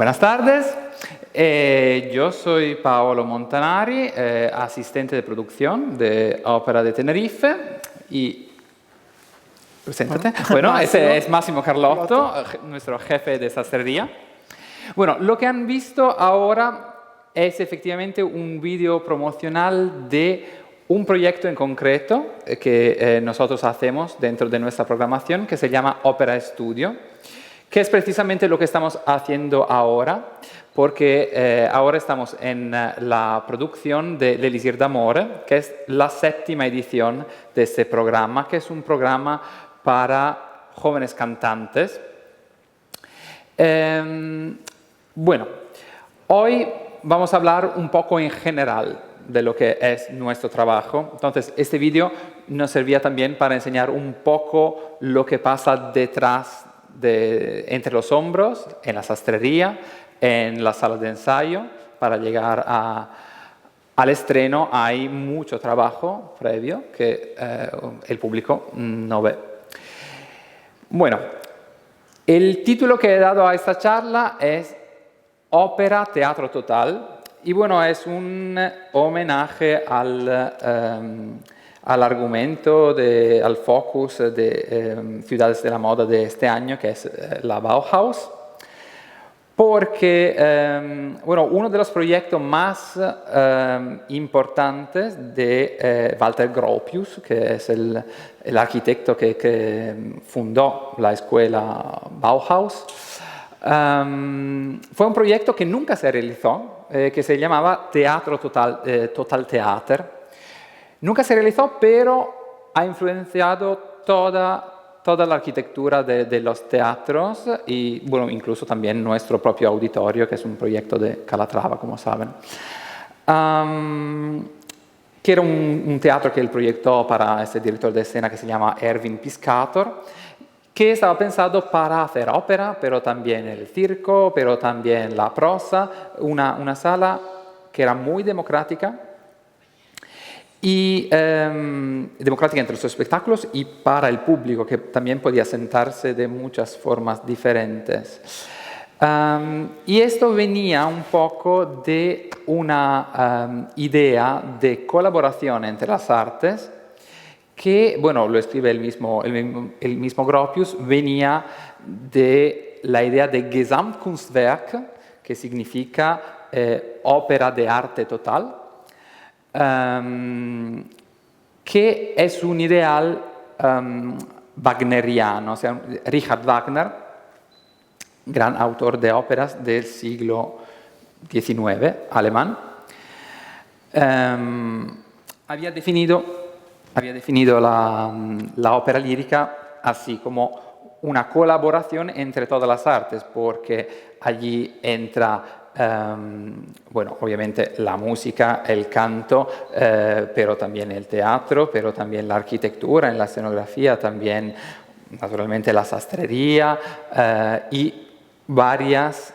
Buenas tardes, yo soy Paolo Montanari, asistente de producción de Ópera de Tenerife y... Preséntate. Bueno, ese es Massimo Carlotto, nuestro jefe de sastrería. Bueno, lo que han visto ahora es efectivamente un vídeo promocional de un proyecto en concreto que nosotros hacemos dentro de nuestra programación que se llama Ópera Studio, que es precisamente lo que estamos haciendo ahora, porque ahora estamos en la producción de L'Elisir d'Amore, que es la 7ª edición de este programa, que es un programa para jóvenes cantantes. Bueno, hoy vamos a hablar un poco en general de lo que es nuestro trabajo. Entonces, este vídeo nos servía también para enseñar un poco lo que pasa detrás entre los hombros, en la sastrería, en la sala de ensayo. Para llegar al estreno hay mucho trabajo previo que el público no ve. Bueno, el título que he dado a esta charla es Ópera Teatro Total, y bueno, es un homenaje al argumento, al focus de Ciudades de la Moda de este año, que es la Bauhaus, porque bueno, uno de los proyectos más importantes de Walter Gropius, que es el arquitecto que fundó la escuela Bauhaus, fue un proyecto que nunca se realizó, que se llamaba Teatro Total Theater. Nunca se realizó, pero ha influenciado toda la arquitectura de los teatros y, bueno, incluso también nuestro propio auditorio, que es un proyecto de Calatrava, como saben. Que era un teatro que él proyectó para este director de escena que se llama Erwin Piscator, que estaba pensado para hacer ópera, pero también el circo, pero también la prosa, una sala que era muy democrática, y democrática entre los espectáculos y para el público, que también podía sentarse de muchas formas diferentes. Y esto venía un poco de una idea de colaboración entre las artes, que, bueno, lo escribe el mismo Gropius, venía de la idea de Gesamtkunstwerk, que significa ópera de arte total, que es un ideal wagneriano. O sea, Richard Wagner, gran autor de óperas del siglo XIX, alemán, había definido la ópera lírica así como una colaboración entre todas las artes, porque allí entra, bueno, obviamente la música, el canto, pero también el teatro, pero también la arquitectura, en la escenografía, también naturalmente la sastrería y varios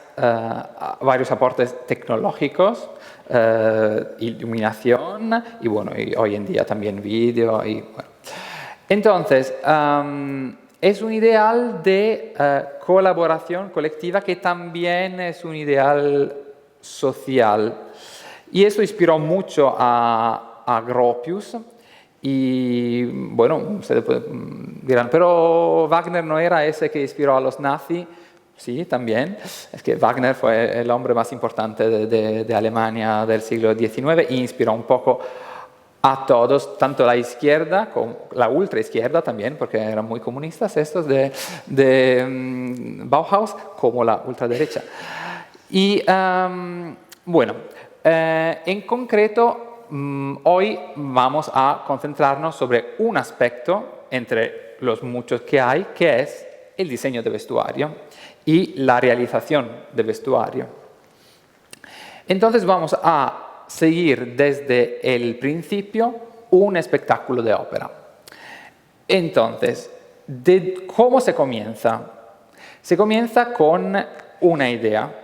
aportes tecnológicos, iluminación y, bueno, y hoy en día también vídeo. Y, bueno. Entonces, es un ideal de colaboración colectiva que también es un ideal social. Y eso inspiró mucho a Gropius. Y, bueno, ustedes dirán, pero Wagner no era ese que inspiró a los nazis. Sí, también. Es que Wagner fue el hombre más importante de Alemania del siglo XIX e inspiró un poco a todos, tanto la izquierda como la ultraizquierda también, porque eran muy comunistas estos de Bauhaus, como la ultraderecha. Y bueno, en concreto, hoy vamos a concentrarnos sobre un aspecto entre los muchos que hay, que es el diseño de vestuario y la realización de vestuario. Entonces vamos a seguir desde el principio un espectáculo de ópera. Entonces, ¿cómo se comienza? Se comienza con una idea.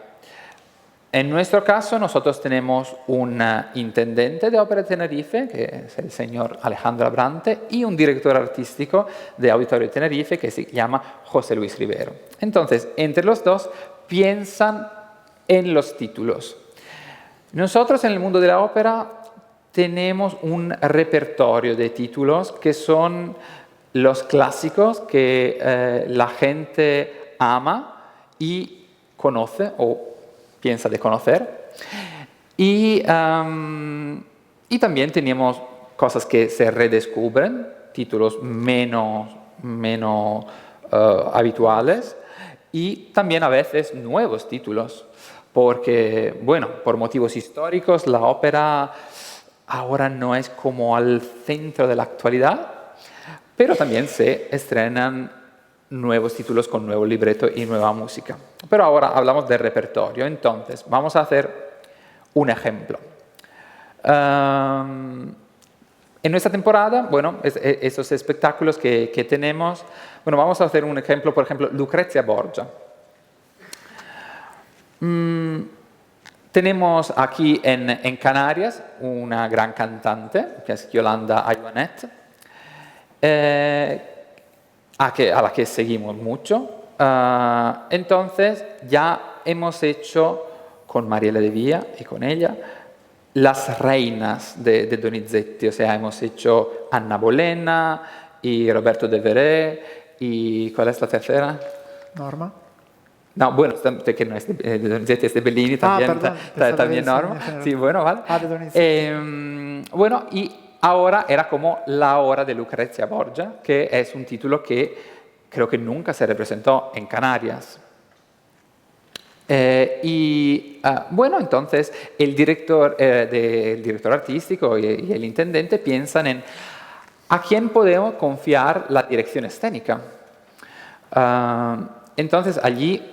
En nuestro caso, nosotros tenemos un intendente de Ópera de Tenerife, que es el señor Alejandro Abrante, y un director artístico de Auditorio de Tenerife, que se llama José Luis Rivero. Entonces, entre los dos piensan en los títulos. Nosotros en el mundo de la ópera tenemos un repertorio de títulos que son los clásicos que la gente ama y conoce o piensa de conocer. Y también tenemos cosas que se redescubren, títulos menos habituales, y también a veces nuevos títulos, porque, bueno, por motivos históricos la ópera ahora no es como al centro de la actualidad, pero también se estrenan nuevos títulos con nuevo libreto y nueva música. Pero ahora hablamos de repertorio, entonces vamos a hacer un ejemplo. En nuestra temporada, bueno, esos espectáculos que tenemos, bueno, vamos a hacer un ejemplo, por ejemplo, Lucrezia Borgia. Tenemos aquí en Canarias una gran cantante, que es Yolanda Ayuanet, a la que seguimos mucho. Entonces ya hemos hecho con Mariela de Vía y con ella las reinas de Donizetti, o sea, hemos hecho Anna Bolena y Roberto de Veré y ¿cuál es la tercera? Norma. No, bueno, que no es de Donizetti, es de Bellini también, también Norma. Sí, bueno, vale. De Donizetti. Bueno, y ahora era como la hora de Lucrezia Borgia, que es un título que creo que nunca se representó en Canarias. Bueno, entonces el director artístico y el intendente piensan en a quién podemos confiar la dirección escénica. Entonces allí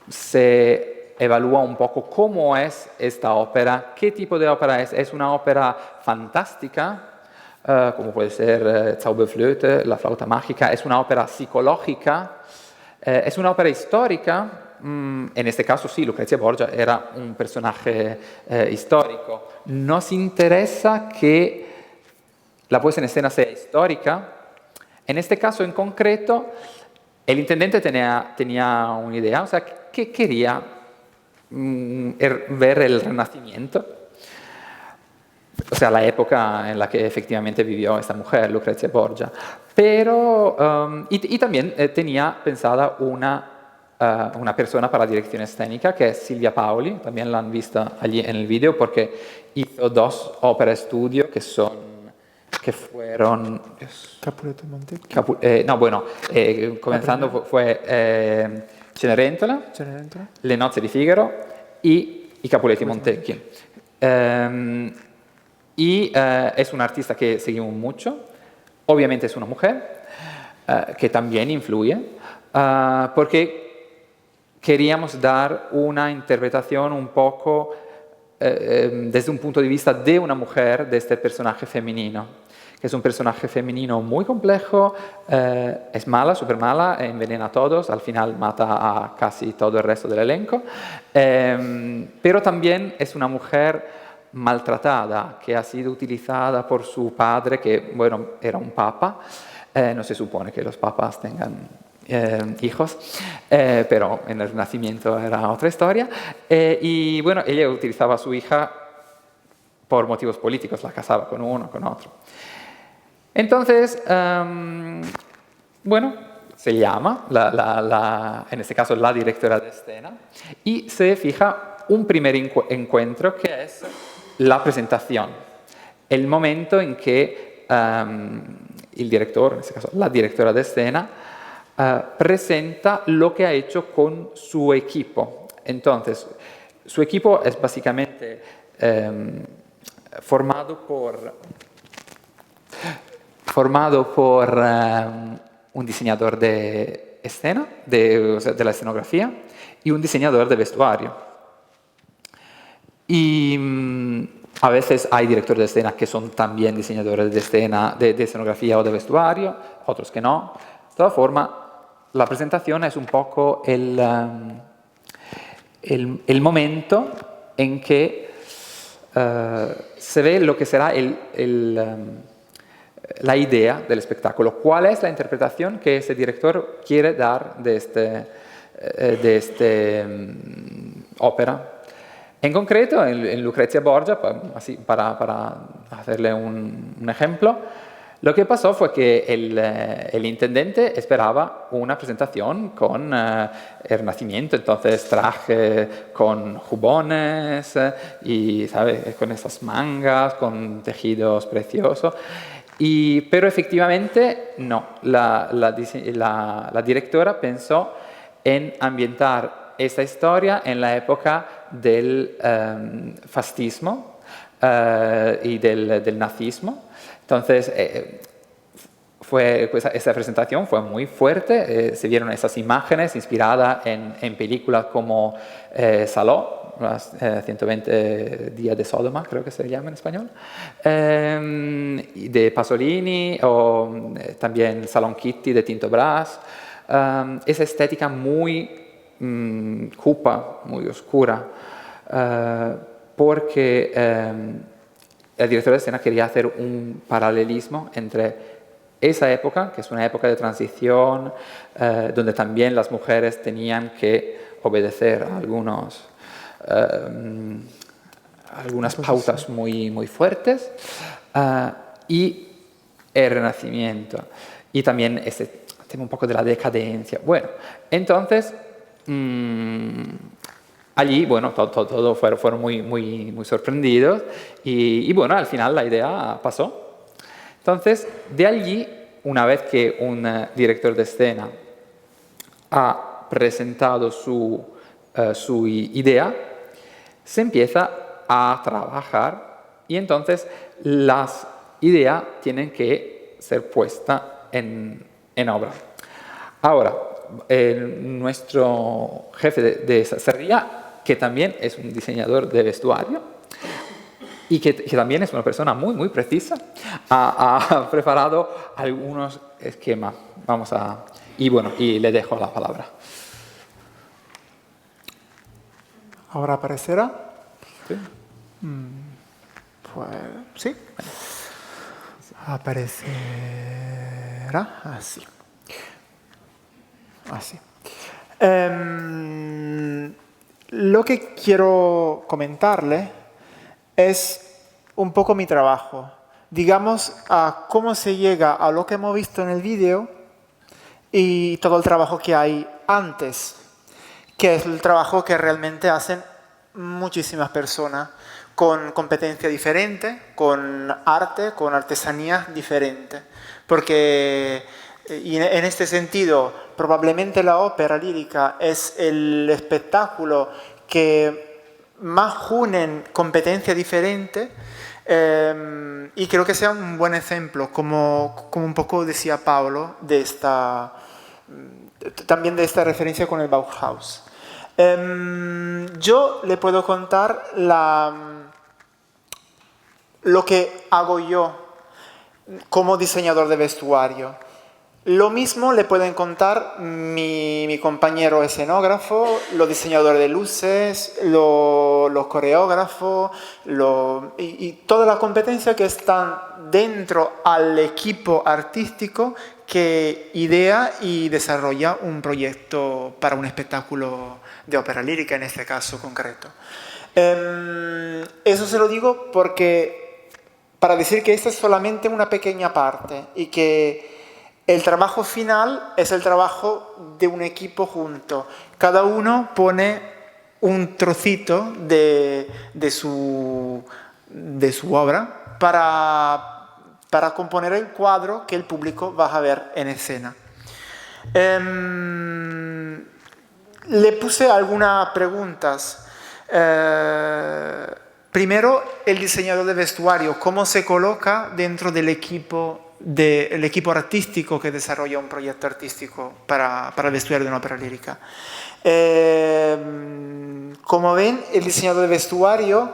se evalúa un poco cómo es esta ópera, qué tipo de ópera es. ¿Es una ópera fantástica, como puede ser Zauberflöte, La flauta mágica? ¿Es una ópera psicológica? ¿Es una ópera histórica? En este caso sí, Lucrezia Borgia era un personaje histórico. Nos interesa que la puesta en escena sea histórica. En este caso en concreto, el intendente tenía una idea, o sea, que quería ver el Renacimiento, o sea, la época en la que efectivamente vivió esta mujer, Lucrezia Borgia. Pero, y también tenía pensada una persona para la dirección escénica, que es Silvia Paoli, también la han visto allí en el vídeo, porque hizo 2 óperas estudio que fueron... Capuleto y Montecchi. no, bueno, comenzando fue Cenerentola, Le nozze di Figaro y Capuleto y Montecchi. Es una artista que seguimos mucho, obviamente es una mujer, que también influye, porque queríamos dar una interpretación un poco desde un punto de vista de una mujer, de este personaje femenino, que es un personaje femenino muy complejo, es mala, súper mala, envenena a todos, al final mata a casi todo el resto del elenco, pero también es una mujer maltratada, que ha sido utilizada por su padre, que, bueno, era un papa. No se supone que los papas tengan hijos, pero en el Renacimiento era otra historia. Y bueno, ella utilizaba a su hija por motivos políticos, la casaba con uno, con otro. Entonces, bueno, se llama, en este caso, la directora de escena, y se fija un primer encuentro que es la presentación, el momento en que el director, en este caso la directora de escena, presenta lo que ha hecho con su equipo. Entonces, su equipo es básicamente formado por un diseñador de escena, de la escenografía, y un diseñador de vestuario. Y a veces hay directores de escena que son también diseñadores de escena, de escenografía o de vestuario, otros que no. De todas formas, la presentación es un poco el momento en que se ve lo que será la idea del espectáculo. ¿Cuál es la interpretación que ese director quiere dar de esta ópera? En concreto, en Lucrezia Borgia, así para hacerle un ejemplo, lo que pasó fue que el intendente esperaba una presentación con el Renacimiento, entonces traje con jubones y, ¿sabes?, con esas mangas, con tejidos preciosos. Pero efectivamente no, la directora pensó en ambientar esta historia en la época del fascismo y del nazismo. Entonces, esa presentación fue muy fuerte, se vieron esas imágenes inspiradas en películas como Saló, las 120 días de Sodoma, creo que se llama en español, de Pasolini, o también Salon Kitty de Tinto Brass. Esa estética muy cupa, muy oscura, porque la directora de escena quería hacer un paralelismo entre esa época, que es una época de transición, donde también las mujeres tenían que obedecer a algunas pautas muy fuertes, y el Renacimiento, y también este tema un poco de la decadencia. Bueno, entonces, allí, bueno, todos fueron muy sorprendidos y, bueno, al final la idea pasó. Entonces, de allí, una vez que un director de escena ha presentado su idea, se empieza a trabajar y entonces las ideas tienen que ser puestas en obra. Ahora, nuestro jefe de Serría, que también es un diseñador de vestuario y que también es una persona muy precisa, ha preparado algunos esquemas. Y le dejo la palabra. Ahora aparecerá. ¿Sí? Pues sí. Aparecerá así. Así. Lo que quiero comentarle es un poco mi trabajo. Digamos, a cómo se llega a lo que hemos visto en el vídeo y todo el trabajo que hay antes, que es el trabajo que realmente hacen muchísimas personas con competencia diferente, con arte, con artesanía diferente. Porque y en este sentido, probablemente la ópera lírica es el espectáculo que más unen competencia diferente, y creo que sea un buen ejemplo, como un poco decía Pablo, también de esta referencia con el Bauhaus. Yo le puedo contar lo que hago yo como diseñador de vestuario. Lo mismo le pueden contar mi compañero escenógrafo, los diseñadores de luces, los coreógrafos y toda la competencia que están dentro al equipo artístico que idea y desarrolla un proyecto para un espectáculo de ópera lírica en este caso concreto. Eso se lo digo para decir que esta es solamente una pequeña parte y que el trabajo final es el trabajo de un equipo junto. Cada uno pone un trocito de su obra para componer el cuadro que el público va a ver en escena. Le puse algunas preguntas. Primero, el diseñador de vestuario, ¿cómo se coloca dentro del equipo artístico que desarrolla un proyecto artístico para el vestuario de una ópera lírica? Como ven, el diseñador de vestuario,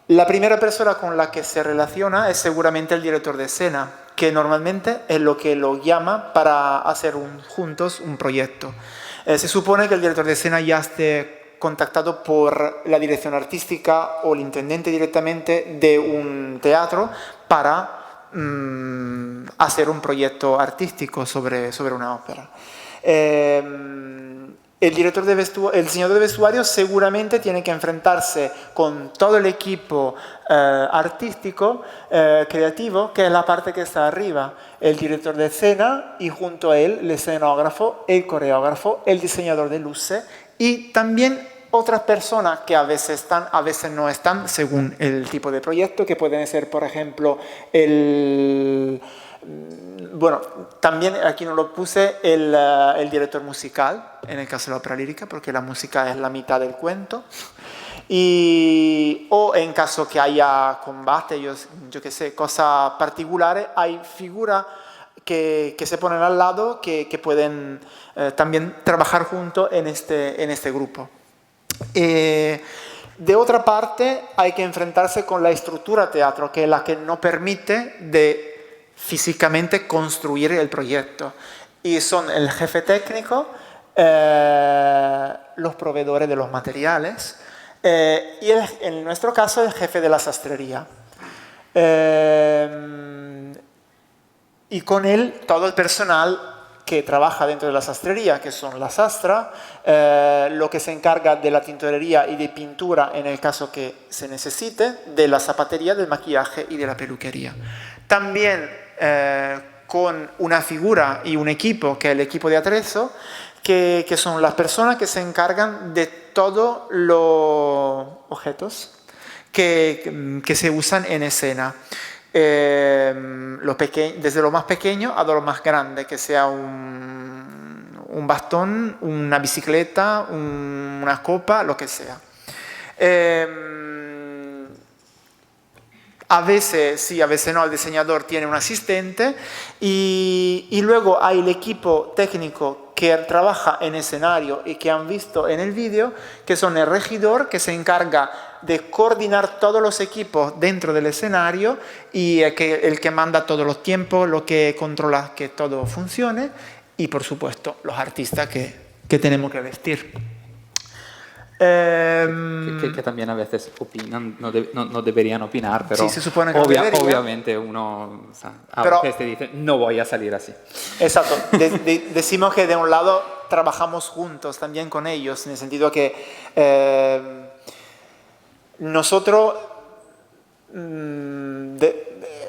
la primera persona con la que se relaciona es seguramente el director de escena, que normalmente es lo que lo llama para hacer juntos un proyecto. Se supone que el director de escena ya esté contactado por la dirección artística o el intendente directamente de un teatro para hacer un proyecto artístico sobre una ópera. el diseñador de vestuario seguramente tiene que enfrentarse con todo el equipo artístico, creativo, que es la parte que está arriba. El director de escena y junto a él el escenógrafo, el coreógrafo, el diseñador de luces y también otras personas que a veces están, a veces no están, según el tipo de proyecto, que pueden ser, por ejemplo, bueno, también aquí no lo puse, el director musical, en el caso de la ópera lírica, porque la música es la mitad del cuento. O en caso que haya combate, yo qué sé, cosas particulares, hay figuras que se ponen al lado que pueden también trabajar juntos en este grupo. De otra parte, hay que enfrentarse con la estructura teatro, que es la que no permite de físicamente construir el proyecto. Y son el jefe técnico, los proveedores de los materiales y en nuestro caso el jefe de la sastrería. Y con él todo el personal que trabaja dentro de la sastrería, que son la sastra, lo que se encarga de la tintorería y de pintura en el caso que se necesite, de la zapatería, del maquillaje y de la peluquería. También con una figura y un equipo, que es el equipo de atrezo, que son las personas que se encargan de todos los objetos que se usan en escena. Desde lo más pequeño a lo más grande, que sea un bastón, una bicicleta, una copa, lo que sea. A veces sí, a veces no, el diseñador tiene un asistente y luego hay el equipo técnico que trabaja en escenario y que han visto en el vídeo, que son el regidor, que se encarga de coordinar todos los equipos dentro del escenario y el que manda todos los tiempos, lo que controla que todo funcione y por supuesto los artistas que tenemos que vestir. Que también a veces opinan, no deberían opinar, pero sí, se supone que obviamente uno a veces te dice no voy a salir así. Exacto, decimos que de un lado trabajamos juntos también con ellos, en el sentido que nosotros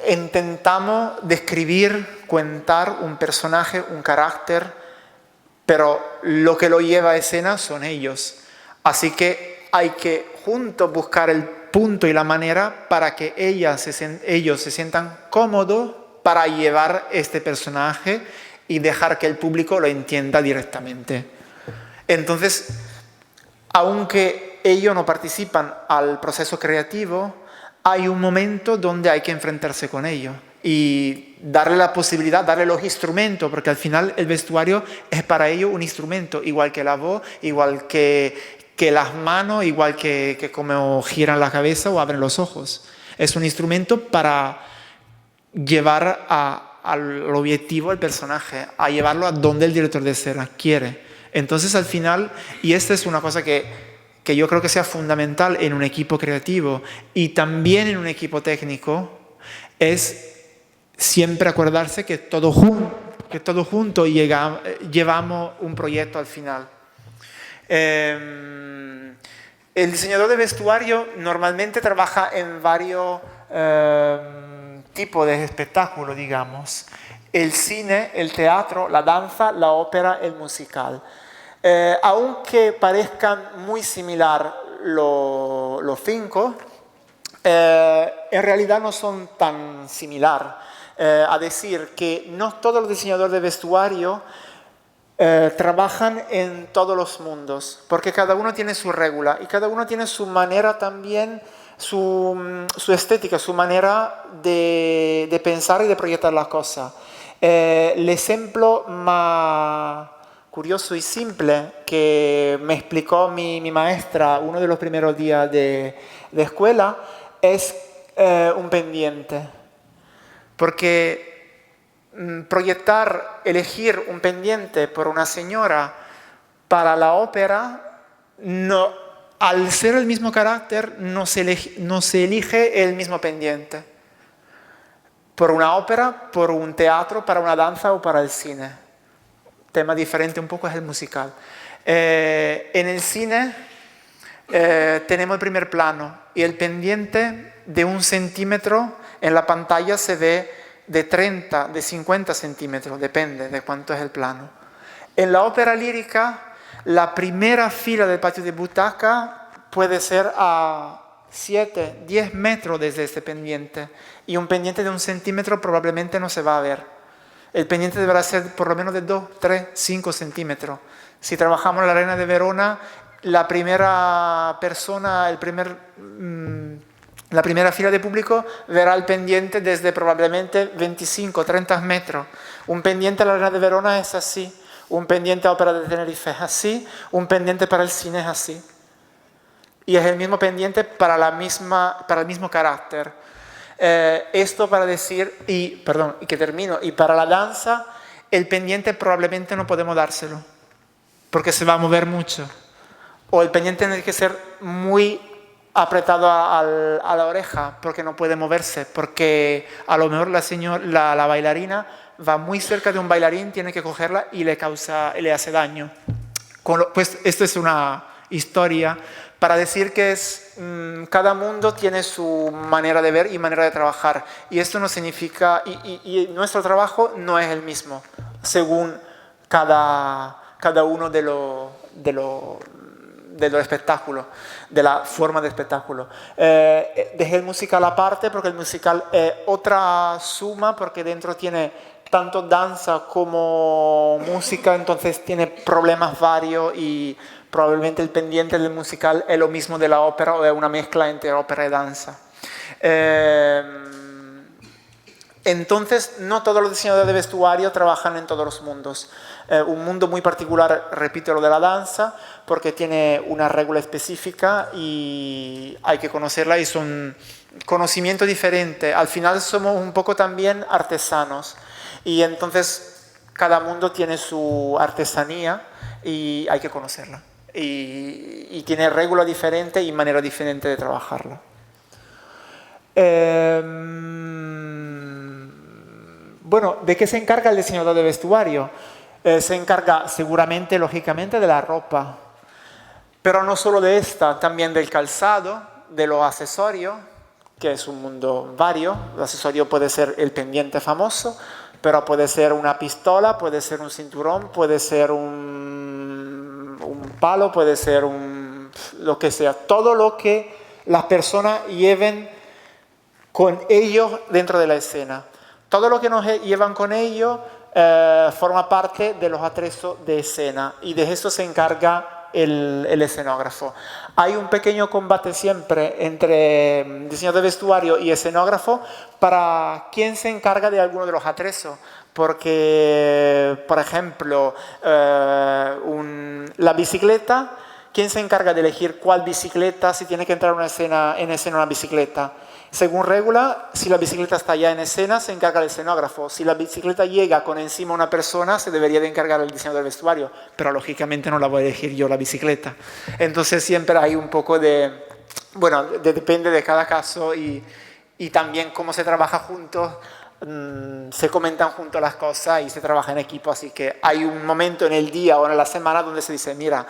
intentamos describir, contar un personaje, un carácter, pero lo que lo lleva a escena son ellos. Así que hay que juntos buscar el punto y la manera para que ellos se sientan cómodos para llevar este personaje y dejar que el público lo entienda directamente. Entonces, aunque ellos no participan al proceso creativo, hay un momento donde hay que enfrentarse con ellos y darle la posibilidad, darle los instrumentos, porque al final el vestuario es para ellos un instrumento, igual que la voz, igual que las manos, igual que cómo giran la cabeza o abren los ojos. Es un instrumento para llevar al objetivo del personaje, a llevarlo a donde el director de escena quiere. Entonces al final, y esta es una cosa que yo creo que sea fundamental en un equipo creativo y también en un equipo técnico, es siempre acordarse que todos juntos llevamos un proyecto al final. El diseñador de vestuario normalmente trabaja en varios tipos de espectáculos, digamos. El cine, el teatro, la danza, la ópera, el musical. Aunque parezcan muy similar los cinco, en realidad no son tan similares. A decir que no todos los diseñadores de vestuario trabajan en todos los mundos, porque cada uno tiene su regla y cada uno tiene su manera también, su estética, su manera de pensar y de proyectar las cosas. El ejemplo más curioso y simple que me explicó mi maestra uno de los primeros días de escuela es un pendiente, porque elegir un pendiente por una señora para la ópera, no, al ser el mismo carácter, no se elige el mismo pendiente. Por una ópera, por un teatro, para una danza o para el cine. tema diferente un poco es el musical. En el cine tenemos el primer plano y el pendiente de 1 centímetro en la pantalla se ve de 30, de 50 centímetros, depende de cuánto es el plano. En la ópera lírica, la primera fila del patio de butaca puede ser a 7, 10 metros desde este pendiente, y un pendiente de 1 centímetro probablemente no se va a ver. El pendiente deberá ser por lo menos de 2, 3, 5 centímetros. Si trabajamos en la Arena de Verona, la primera persona, la primera fila de público verá el pendiente desde probablemente 25, 30 metros. Un pendiente a la Arena de Verona es así, un pendiente a Ópera de Tenerife es así, un pendiente para el cine es así. Y es el mismo pendiente para el mismo carácter. Esto para decir, y que termino, y para la danza, el pendiente probablemente no podemos dárselo, porque se va a mover mucho. O el pendiente tiene que ser muy apretado a la oreja, porque no puede moverse, porque a lo mejor la bailarina va muy cerca de un bailarín, tiene que cogerla y le hace daño. Pues esto es una historia para decir que cada mundo tiene su manera de ver y manera de trabajar, y esto no significa, y nuestro trabajo no es el mismo según cada uno de los espectáculos, de la forma de espectáculo. Dejé el musical aparte porque el musical es otra suma, porque dentro tiene tanto danza como música, entonces tiene problemas varios, y probablemente el pendiente del musical es lo mismo de la ópera, o es una mezcla entre ópera y danza. Entonces, no todos los diseñadores de vestuario trabajan en todos los mundos. Un mundo muy particular, repito, lo de la danza, porque tiene una regla específica y hay que conocerla, y son conocimientos diferentes. Al final somos un poco también artesanos, y entonces cada mundo tiene su artesanía y hay que conocerla. Y tiene reglas diferentes y manera diferente de trabajarla. Bueno, ¿de qué se encarga el diseñador de vestuario? Se encarga seguramente, lógicamente, de la ropa, pero no solo de esta, también del calzado, de los accesorios, que es un mundo vario. El accesorio puede ser el pendiente famoso, pero puede ser una pistola, puede ser un cinturón, puede ser un palo, puede ser lo que sea. Todo lo que las personas lleven con ellos dentro de la escena. Todo lo que nos llevan con ellos forma parte de los atrezos de escena, y de eso se encarga el escenógrafo. Hay un pequeño combate siempre entre diseñador de vestuario y escenógrafo para quién se encarga de alguno de los atrezos. Porque, por ejemplo, la bicicleta, ¿quién se encarga de elegir cuál bicicleta, si tiene que entrar en escena una bicicleta? Según regla, si la bicicleta está ya en escena, se encarga el escenógrafo. Si la bicicleta llega con encima una persona, se debería de encargar el diseñador del vestuario, pero lógicamente no la voy a elegir yo la bicicleta. Entonces siempre hay un poco depende de cada caso, y también cómo se trabaja juntos. Se comentan juntos las cosas y se trabaja en equipo, así que hay un momento en el día o en la semana donde se dice, mira,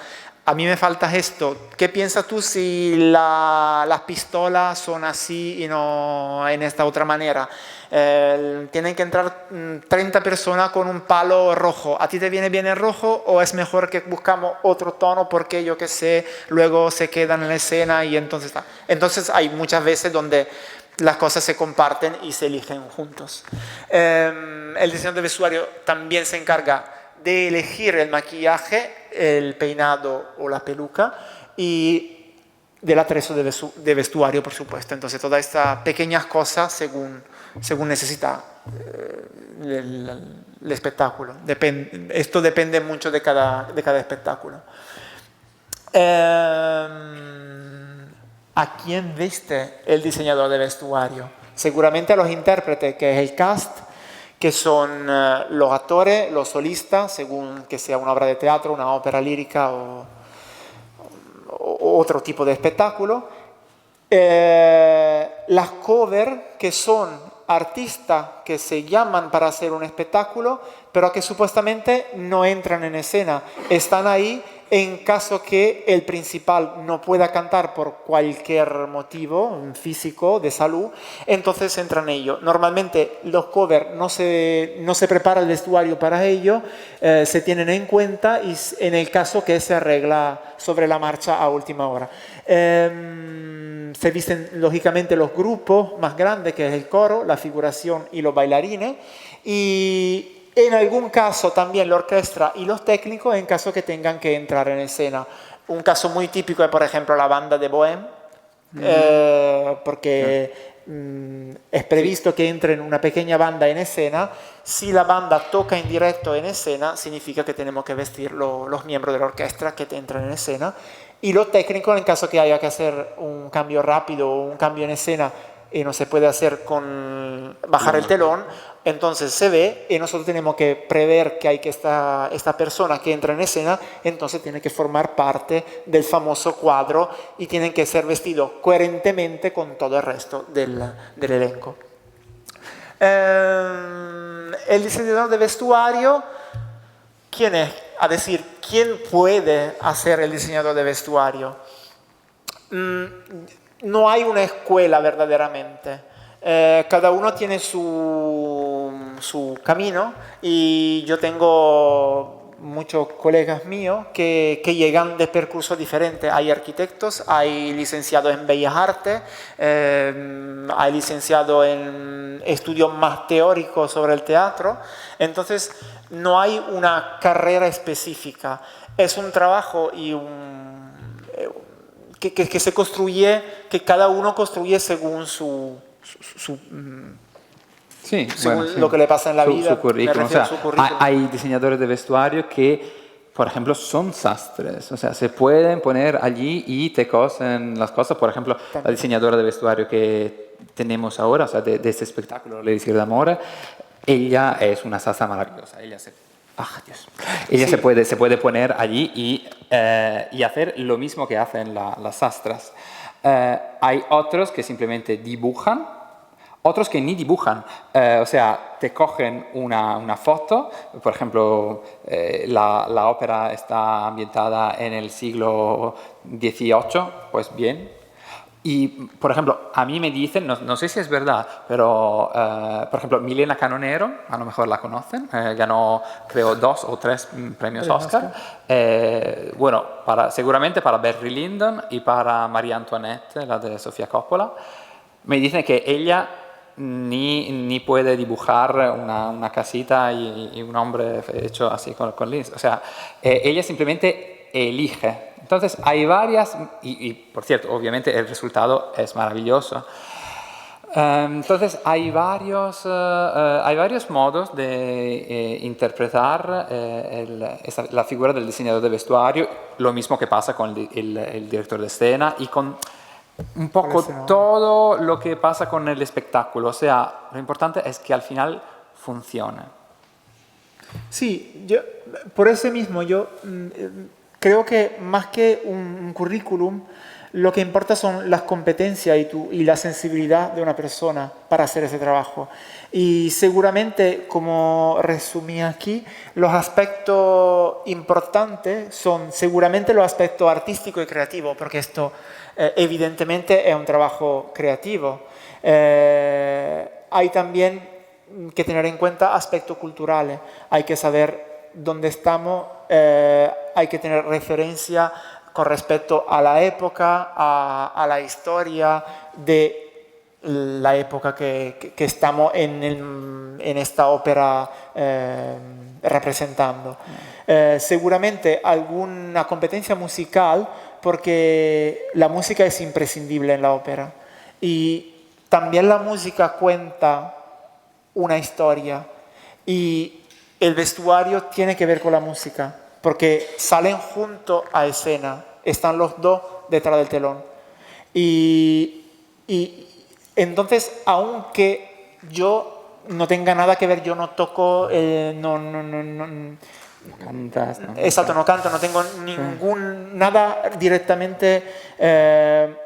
a mí me falta esto, ¿qué piensas tú si las pistolas son así y no en esta otra manera? Tienen que entrar 30 personas con un palo rojo, ¿a ti te viene bien el rojo o es mejor que buscamos otro tono porque yo qué sé, luego se quedan en la escena? Y entonces hay muchas veces donde las cosas se comparten y se eligen juntos. El diseñador de vestuario también se encarga de elegir el maquillaje, el peinado o la peluca, y del atrezo de vestuario, por supuesto. Entonces, todas estas pequeñas cosas según necesita el espectáculo. Esto depende mucho de cada espectáculo. ¿A quién viste el diseñador de vestuario? Seguramente a los intérpretes, que es el cast, que son los actores, los solistas, según que sea una obra de teatro, una ópera lírica o otro tipo de espectáculo. Las covers, que son artistas que se llaman para hacer un espectáculo, pero que supuestamente no entran en escena. Están ahí en caso que el principal no pueda cantar por cualquier motivo físico, de salud, entonces entran ellos. Normalmente los covers no se prepara el vestuario para ello, se tienen en cuenta y en el caso que se arregla sobre la marcha a última hora. Se visten lógicamente los grupos más grandes, que es el coro, la figuración y los bailarines, y en algún caso también la orquesta y los técnicos en caso que tengan que entrar en escena. Un caso muy típico es, por ejemplo, la banda de Bohème, porque es previsto que entren una pequeña banda en escena. Si la banda toca en directo en escena, significa que tenemos que vestir los miembros de la orquesta que entran en escena. Y los técnicos, en caso que haya que hacer un cambio rápido o un cambio en escena y no se puede hacer con bajar el telón, entonces se ve y nosotros tenemos que prever que hay que esta persona que entra en escena, entonces tiene que formar parte del famoso cuadro y tienen que ser vestidos coherentemente con todo el resto del elenco. El diseñador de vestuario, ¿quién es? A decir, ¿quién puede hacer el diseñador de vestuario? No hay una escuela verdaderamente. Cada uno tiene su camino y yo tengo muchos colegas míos que llegan de percursos diferentes. Hay arquitectos, hay licenciados en Bellas Artes, hay licenciados en estudios más teóricos sobre el teatro. Entonces, no hay una carrera específica. Es un trabajo y que se construye, que cada uno construye según según lo que le pasa en la vida. Su currículum. O sea, hay diseñadores de vestuario que, por ejemplo, son sastres. O sea, se pueden poner allí y te cosen las cosas. Por ejemplo, la diseñadora de vestuario que tenemos ahora, o sea, de este espectáculo, L'Elisir d'Amore, ella es una sastra maravillosa. Ella se puede poner allí y hacer lo mismo que hacen las sastras. Hay otros que simplemente dibujan, otros que ni dibujan. O sea, te cogen una foto, por ejemplo, la ópera está ambientada en el siglo XVIII, pues bien. Y, por ejemplo, a mí me dicen, no sé si es verdad, pero, por ejemplo, Milena Canonero, a lo mejor la conocen, ganó, creo, 2 o 3 premios Oscar. Bueno, seguramente para Barry Lyndon y para María Antoinette, la de Sofía Coppola. Me dicen que ella ni puede dibujar una casita y un hombre hecho así con lins. O sea, ella simplemente elige. Entonces hay varias, y por cierto, obviamente el resultado es maravilloso. Entonces hay varios modos de interpretar la figura del diseñador de vestuario, lo mismo que pasa con el director de escena y con un poco todo lo que pasa con el espectáculo. O sea, lo importante es que al final funcione. Sí, por eso mismo yo creo que más que un currículum, lo que importa son las competencias y la sensibilidad de una persona para hacer ese trabajo. Y seguramente, como resumí aquí, los aspectos importantes son seguramente los aspectos artísticos y creativos, porque esto evidentemente es un trabajo creativo. Hay también que tener en cuenta aspectos culturales. Hay que saber dónde estamos, hay que tener referencia con respecto a la época, a la historia de la época que estamos en esta ópera representando. Seguramente alguna competencia musical, porque la música es imprescindible en la ópera. Y también la música cuenta una historia. Y el vestuario tiene que ver con la música, porque salen juntos a escena, están los dos detrás del telón. Y entonces, aunque yo no tenga nada que ver, yo no toco, no cantas, ¿no? Exacto, no canto, no tengo nada directamente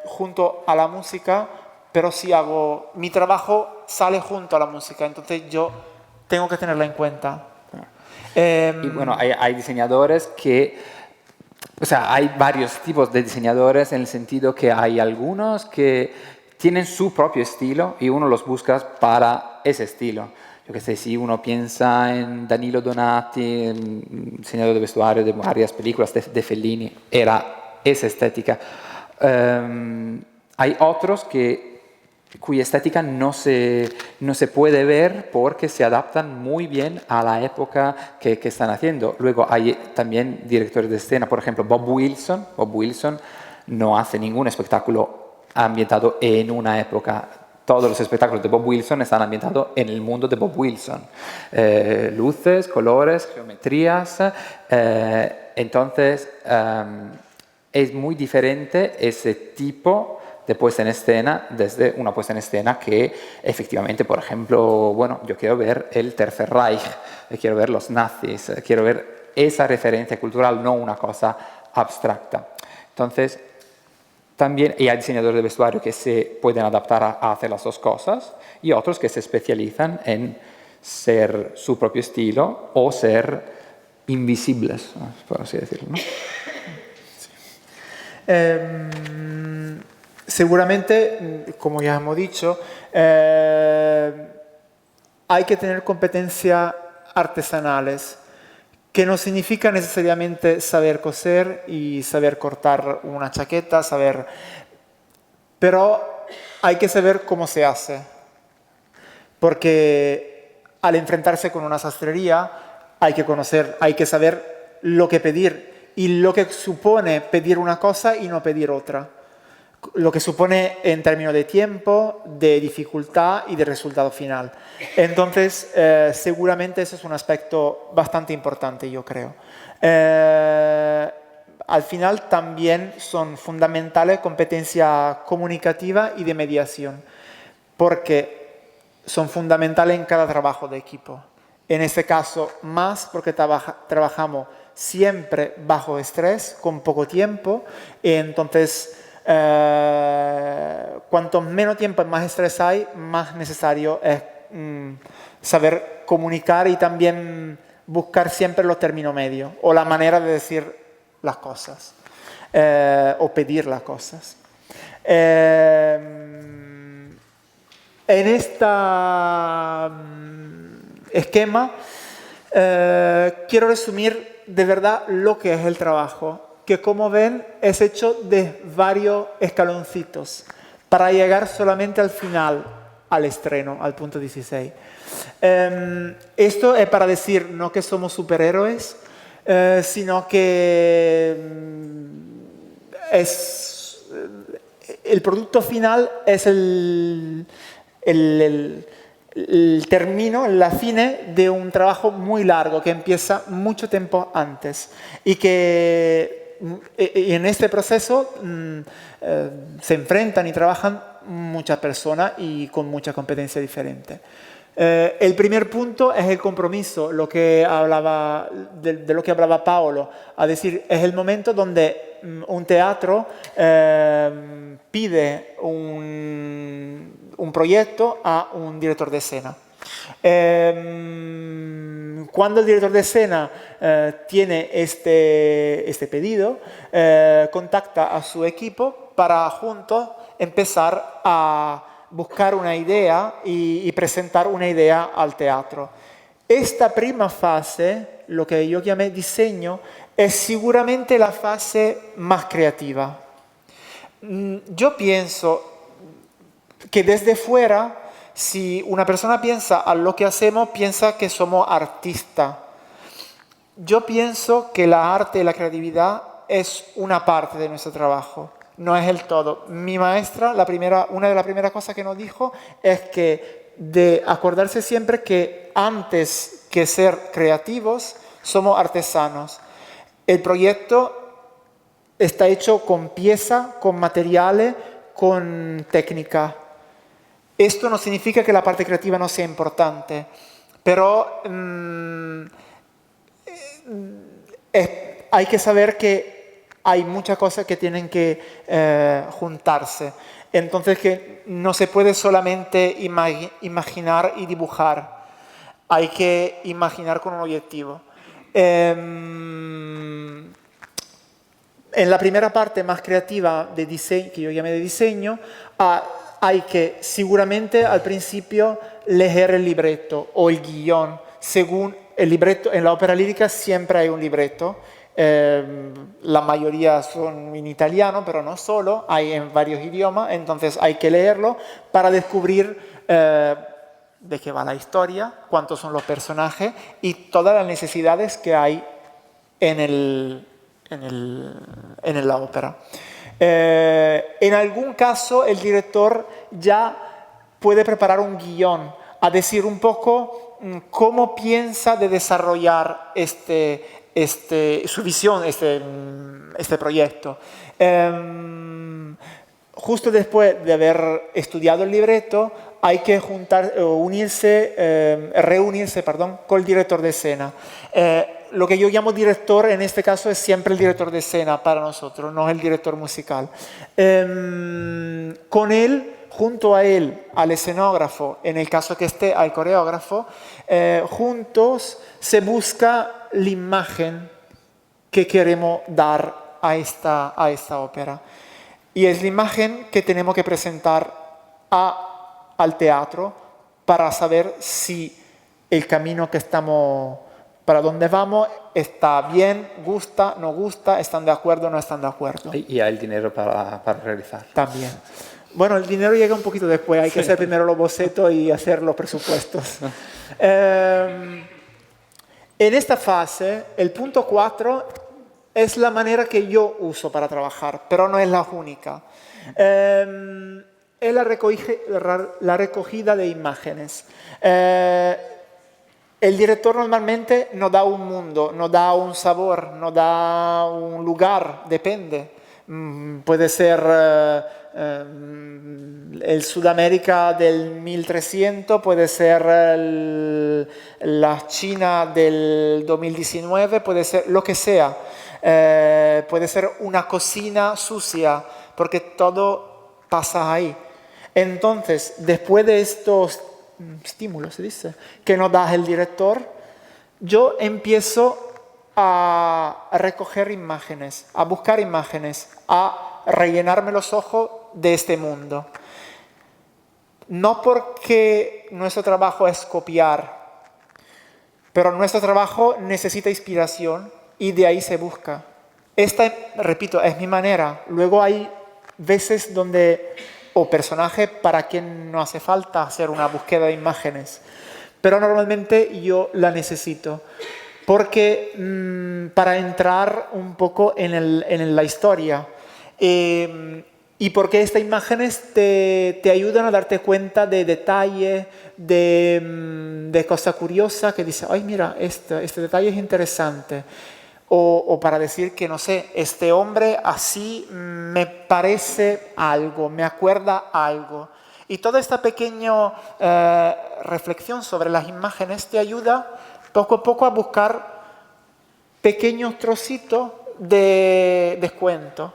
junto a la música, pero si mi trabajo sale junto a la música, entonces yo tengo que tenerla en cuenta. Y bueno, hay diseñadores que, o sea, hay varios tipos de diseñadores en el sentido que hay algunos que tienen su propio estilo y uno los busca para ese estilo. Yo qué sé, si uno piensa en Danilo Donati, diseñador de vestuario de varias películas de Fellini, era esa estética. Hay otros cuya estética no se puede ver porque se adaptan muy bien a la época que están haciendo. Luego hay también directores de escena, por ejemplo, Bob Wilson. Bob Wilson no hace ningún espectáculo ambientado en una época. Todos los espectáculos de Bob Wilson están ambientados en el mundo de Bob Wilson. Luces, colores, geometrías. Entonces, es muy diferente ese tipo de puesta en escena desde una puesta en escena que efectivamente, por ejemplo, bueno, yo quiero ver el Tercer Reich, quiero ver los nazis, quiero ver esa referencia cultural, no una cosa abstracta. Entonces, también hay diseñadores de vestuario que se pueden adaptar a hacer las dos cosas y otros que se especializan en ser su propio estilo o ser invisibles, por así decirlo, ¿no? Sí. Seguramente, como ya hemos dicho, hay que tener competencias artesanales, que no significa necesariamente saber coser y saber cortar una chaqueta, pero hay que saber cómo se hace, porque al enfrentarse con una sastrería hay que saber lo que pedir y lo que supone pedir una cosa y no pedir otra. Lo que supone en términos de tiempo, de dificultad y de resultado final. Entonces, seguramente ese es un aspecto bastante importante, yo creo. Al final también son fundamentales competencias comunicativas y de mediación, porque son fundamentales en cada trabajo de equipo. En este caso, más porque trabajamos siempre bajo estrés, con poco tiempo, y entonces cuanto menos tiempo y más estrés hay, más necesario es saber comunicar y también buscar siempre los términos medios o la manera de decir las cosas o pedir las cosas. En este esquema quiero resumir de verdad lo que es el trabajo, que como ven es hecho de varios escaloncitos para llegar solamente al final, al estreno, al punto 16. Esto es para decir no que somos superhéroes, sino que el producto final es el término, la fine de un trabajo muy largo que empieza mucho tiempo antes y que en este proceso se enfrentan y trabajan muchas personas y con mucha competencia diferente. El primer punto es el compromiso, de lo que hablaba Paolo, es decir, es el momento donde un teatro pide un proyecto a un director de escena. Cuando el director de escena tiene este pedido, contacta a su equipo para juntos empezar a buscar una idea y presentar una idea al teatro. Esta prima fase, lo que yo llamé diseño, es seguramente la fase más creativa. Yo pienso que desde fuera, si una persona piensa a lo que hacemos, piensa que somos artistas. Yo pienso que la arte y la creatividad es una parte de nuestro trabajo, no es el todo. Mi maestra, una de las primeras cosas que nos dijo es que de acordarse siempre que antes que ser creativos, somos artesanos. El proyecto está hecho con piezas, con materiales, con técnica. Esto no significa que la parte creativa no sea importante, pero hay que saber que hay muchas cosas que tienen que juntarse. Entonces que no se puede solamente imaginar y dibujar, hay que imaginar con un objetivo. En la primera parte más creativa de diseño, que yo llamé de diseño, hay que seguramente al principio leer el libreto o el guión. Según el libreto, en la ópera lírica siempre hay un libreto. La mayoría son en italiano, pero no solo, hay en varios idiomas, entonces hay que leerlo para descubrir de qué va la historia, cuántos son los personajes y todas las necesidades que hay en la ópera. En algún caso el director ya puede preparar un guión, a decir un poco cómo piensa de desarrollar su visión, este proyecto. Justo después de haber estudiado el libreto, hay que reunirse con el director de escena. Lo que yo llamo director en este caso es siempre el director de escena para nosotros, no el director musical. Con él, junto a él, al escenógrafo, en el caso que esté al coreógrafo, juntos se busca la imagen que queremos dar a esta ópera. Y es la imagen que tenemos que presentar al teatro para saber si el camino que estamos, para dónde vamos, está bien, gusta, no gusta, están de acuerdo, no están de acuerdo. Y hay el dinero para realizar. También. Bueno, el dinero llega un poquito después, hay que hacer primero los bocetos y hacer los presupuestos. En esta fase, el punto 4 es la manera que yo uso para trabajar, pero no es la única. Es la recogida de imágenes. El director normalmente nos da un mundo, nos da un sabor, nos da un lugar, depende. Puede ser el Sudamérica del 1300, puede ser la China del 2019, puede ser lo que sea. Puede ser una cocina sucia, porque todo pasa ahí. Entonces, después de estos estímulos, se dice, que nos da el director, yo empiezo a recoger imágenes, a buscar imágenes, a rellenarme los ojos de este mundo. No porque nuestro trabajo es copiar, pero nuestro trabajo necesita inspiración y de ahí se busca. Esta, repito, es mi manera. Luego hay veces donde, o personajes para quien no hace falta hacer una búsqueda de imágenes, pero normalmente yo la necesito. Porque para entrar un poco en la historia y porque estas imágenes te ayudan a darte cuenta de detalles, de cosas curiosas que dices, ay mira, este detalle es interesante. O para decir que, no sé, este hombre así me parece algo, me acuerda algo. Y toda esta pequeña reflexión sobre las imágenes te ayuda poco a poco a buscar pequeños trocitos de descuento.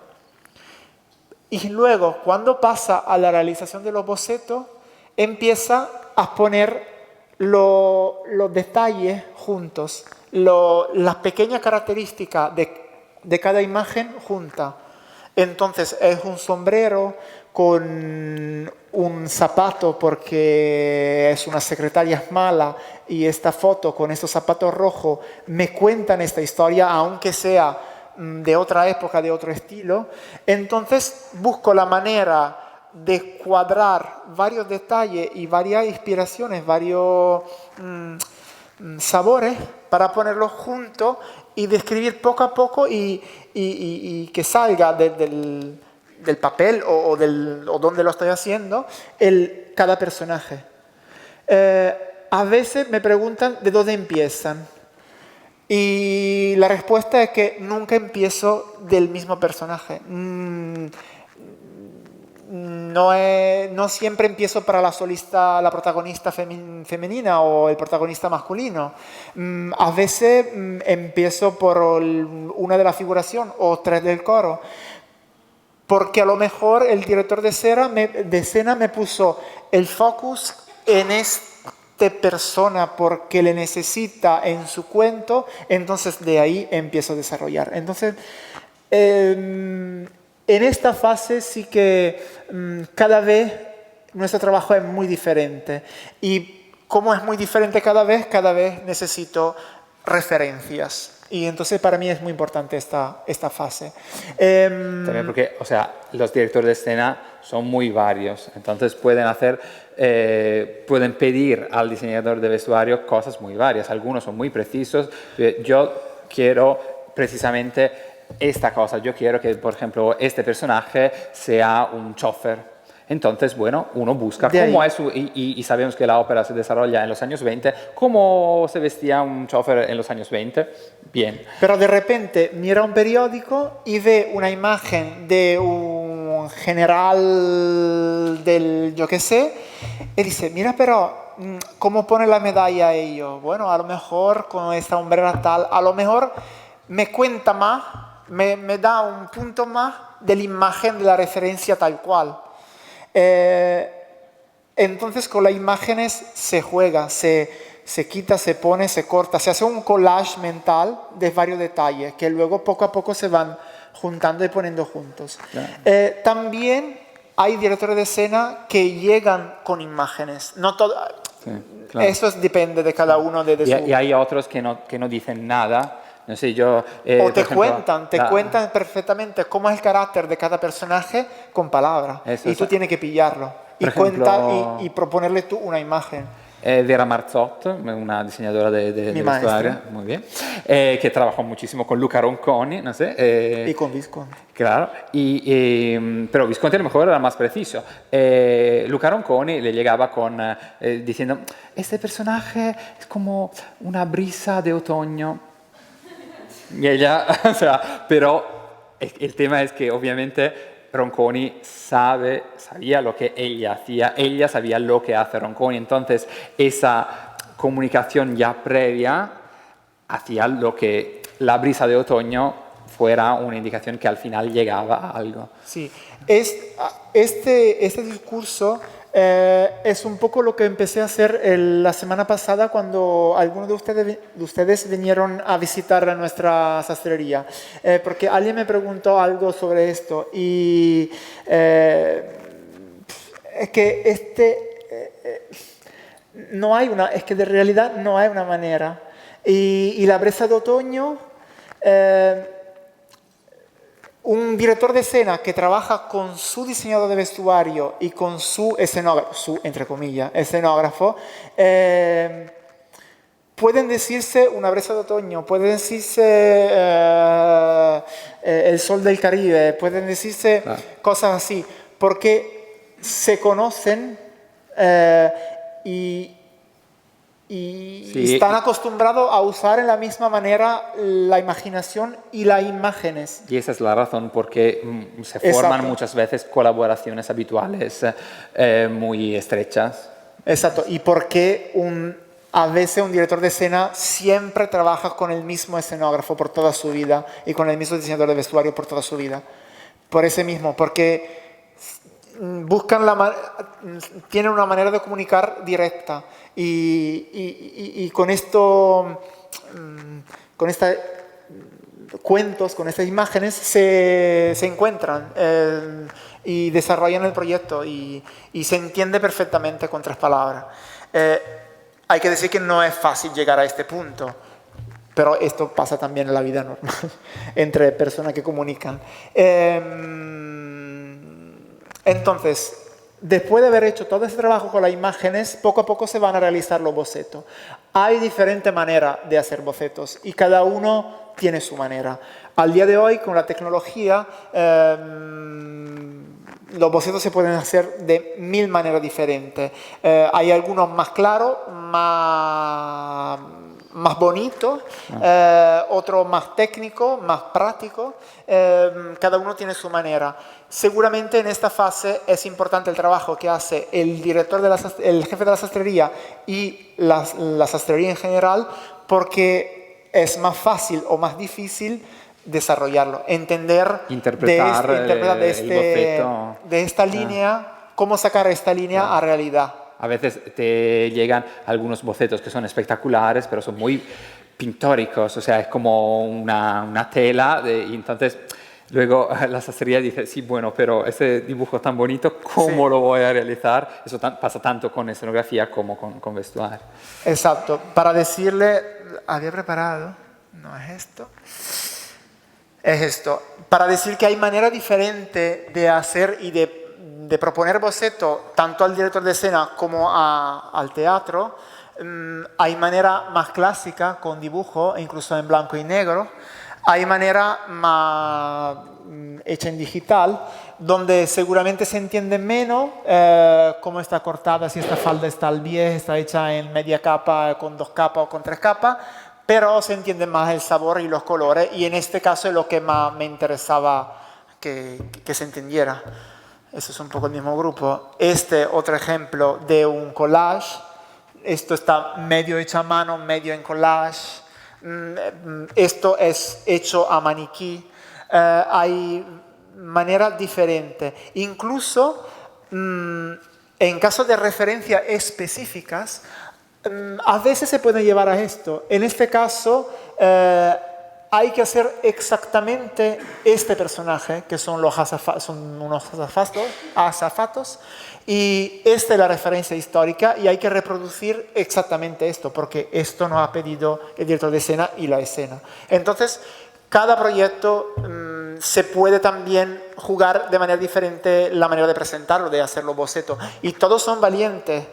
Y luego, cuando pasa a la realización de los bocetos, empieza a poner los detalles juntos, las pequeñas características de cada imagen juntas. Entonces, es un sombrero con un zapato porque es una secretaria mala y esta foto con estos zapatos rojos me cuentan esta historia, aunque sea de otra época, de otro estilo. Entonces busco la manera de cuadrar varios detalles y varias inspiraciones, varios sabores para ponerlos juntos y describir poco a poco y que salga del papel o donde lo estoy haciendo cada personaje. A veces me preguntan de dónde empiezan y la respuesta es que nunca empiezo del mismo personaje. No siempre empiezo para la solista, la protagonista femenina o el protagonista masculino. A veces empiezo por un una de la figuración o 3 del coro. Porque a lo mejor el director de escena me puso el focus en esta persona porque le necesita en su cuento, entonces de ahí empiezo a desarrollar. Entonces, en esta fase sí que cada vez nuestro trabajo es muy diferente. Y como es muy diferente cada vez necesito referencias. Y entonces para mí es muy importante esta fase. También porque, o sea, los directores de escena son muy varios, entonces pueden pedir al diseñador de vestuario cosas muy varias. Algunos son muy precisos. Yo quiero precisamente esta cosa. Yo quiero que, por ejemplo, este personaje sea un chofer. Entonces, bueno, uno busca cómo es, y sabemos que la ópera se desarrolla en los años 20, ¿cómo se vestía un chofer en los años 20? Bien. Pero de repente mira un periódico y ve una imagen de un general del yo qué sé, y dice, mira pero, ¿cómo pone la medalla ellos? Bueno, a lo mejor con esta hombrera tal, a lo mejor me cuenta más, me da un punto más de la imagen de la referencia tal cual. Entonces con las imágenes se juega, se quita, se pone, se corta, se hace un collage mental de varios detalles que luego poco a poco se van juntando y poniendo juntos. Claro. También hay directores de escena que llegan con imágenes. No todo, Sí, claro. eso depende de cada uno de su... Y hay otros que no dicen nada. No sé, yo... O por te ejemplo, cuentan perfectamente cómo es el carácter de cada personaje con palabras. Eso, Y o tú sea, tienes que pillarlo. Y, por ejemplo, y proponerle tú una imagen. Vera Marzotto, una diseñadora de Mi vestuario, maestra. muy bien, que trabajó muchísimo con Luca Ronconi, no sé. Y con Visconti. Claro, pero Visconti a lo mejor era más preciso. Luca Ronconi le llegaba diciendo, este personaje es como una brisa de otoño. Y ella, o sea, pero el tema es que obviamente Ronconi sabía lo que ella hacía, ella sabía lo que hace Ronconi, entonces esa comunicación ya previa hacía lo que la brisa de otoño fuera una indicación que al final llegaba a algo. Sí, este discurso es un poco lo que empecé a hacer la semana pasada cuando algunos de ustedes vinieron a visitar nuestra sastrería, porque alguien me preguntó algo sobre esto y es que es que de realidad no hay una manera. Y la brisa de otoño... un director de escena que trabaja con su diseñador de vestuario y con su escenógrafo, entre comillas, escenógrafo, pueden decirse una brisa de otoño, pueden decirse el sol del Caribe, pueden decirse cosas así, porque se conocen y Sí, están acostumbrados a usar en la misma manera la imaginación y las imágenes. y esa es la razón por qué se forman Exacto. muchas veces colaboraciones habituales muy estrechas. Exacto, y porque a veces un director de escena siempre trabaja con el mismo escenógrafo por toda su vida y con el mismo diseñador de vestuario por toda su vida. Por ese mismo, porque tienen una manera de comunicar directa y con esto, con estos cuentos, con estas imágenes se encuentran y desarrollan el proyecto y se entiende perfectamente con 3 palabras. Hay que decir que no es fácil llegar a este punto, pero esto pasa también en la vida normal entre personas que comunican. Entonces, después de haber hecho todo ese trabajo con las imágenes, poco a poco se van a realizar los bocetos. Hay diferentes maneras de hacer bocetos y cada uno tiene su manera. Al día de hoy, con la tecnología, los bocetos se pueden hacer de 1000 maneras diferentes. Hay algunos más claros, más bonitos, otros más técnicos, más prácticos. Cada uno tiene su manera. Seguramente en esta fase es importante el trabajo que hace el director el jefe de la sastrería y la sastrería en general, porque es más fácil o más difícil desarrollarlo, entender Interpretar de el boceto. de esta línea, cómo sacar esta línea a realidad. A veces te llegan algunos bocetos que son espectaculares, pero son muy pintóricos, o sea, es como una tela, y entonces luego la sastrería dice, sí, bueno, pero ese dibujo tan bonito, ¿cómo Sí. lo voy a realizar? Eso pasa tanto con escenografía como con vestuario. Exacto, para decirle, había preparado, no es esto, es esto, para decir que hay manera diferente de hacer y de proponer boceto tanto al director de escena como al teatro. Hay manera más clásica con dibujo, incluso en blanco y negro. Hay manera más hecha en digital, donde seguramente se entiende menos cómo está cortada, si esta falda está al pie, está hecha en media capa, con 2 capas o con 3 capas, pero se entiende más el sabor y los colores, y en este caso es lo que más me interesaba que se entendiera. Eso es un poco el mismo grupo. Este otro ejemplo de un collage. Esto está medio hecho a mano, medio en collage. Esto es hecho a maniquí. Hay maneras diferentes. Incluso en caso de referencias específicas, a veces se puede llevar a esto. En este caso, hay que hacer exactamente este personaje, que son son unos azafatos, y esta es la referencia histórica, y hay que reproducir exactamente esto, porque esto nos ha pedido el director de escena y la escena. Entonces, cada proyecto se puede también jugar de manera diferente la manera de presentarlo, de hacerlo boceto, y todos son valientes.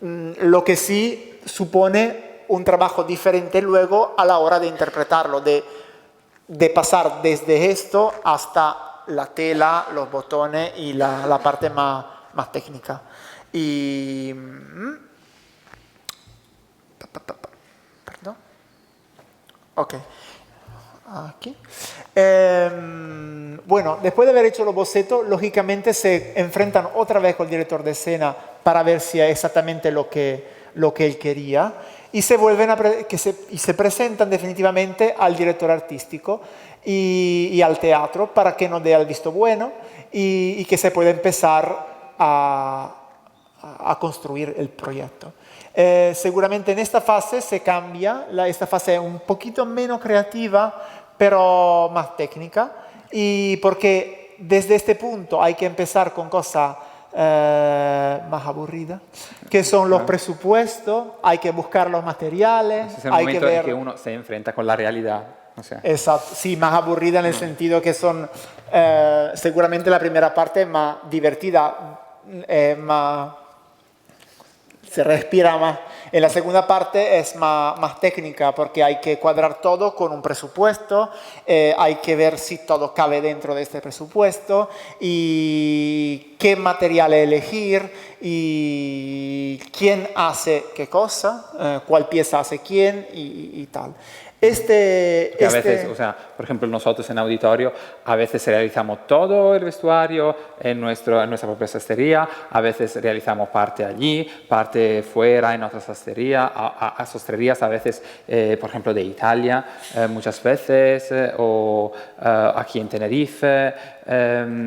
Lo que sí supone un trabajo diferente luego a la hora de interpretarlo, de pasar desde esto hasta la tela, los botones y la parte más técnica. Y... Perdón. Ok. Aquí. Bueno, después de haber hecho los bocetos, lógicamente se enfrentan otra vez con el director de escena para ver si es exactamente lo que él quería, y se vuelven y se presentan definitivamente al director artístico y al teatro para que nos dé el visto bueno y que se pueda empezar a construir el proyecto. Seguramente en esta fase se cambia, esta fase es un poquito menos creativa, pero más técnica, y porque desde este punto hay que empezar con cosas más aburridas, que son los presupuestos, hay que buscar los materiales, Ese es el hay que momento en ver... que uno se enfrenta con la realidad. O sea, Exacto, sí, más aburrida en el sentido que son seguramente la primera parte más divertida, más, se respira más. En la segunda parte es más técnica, porque hay que cuadrar todo con un presupuesto, hay que ver si todo cabe dentro de este presupuesto y qué material elegir y quién hace qué cosa, cuál pieza hace quién y tal. que a veces, o sea, por ejemplo, nosotros en auditorio a veces realizamos todo el vestuario en nuestra propia sastrería, a veces realizamos parte allí, parte fuera en otra sastrería, a sastrerías a veces, por ejemplo, de Italia, muchas veces, o aquí en Tenerife,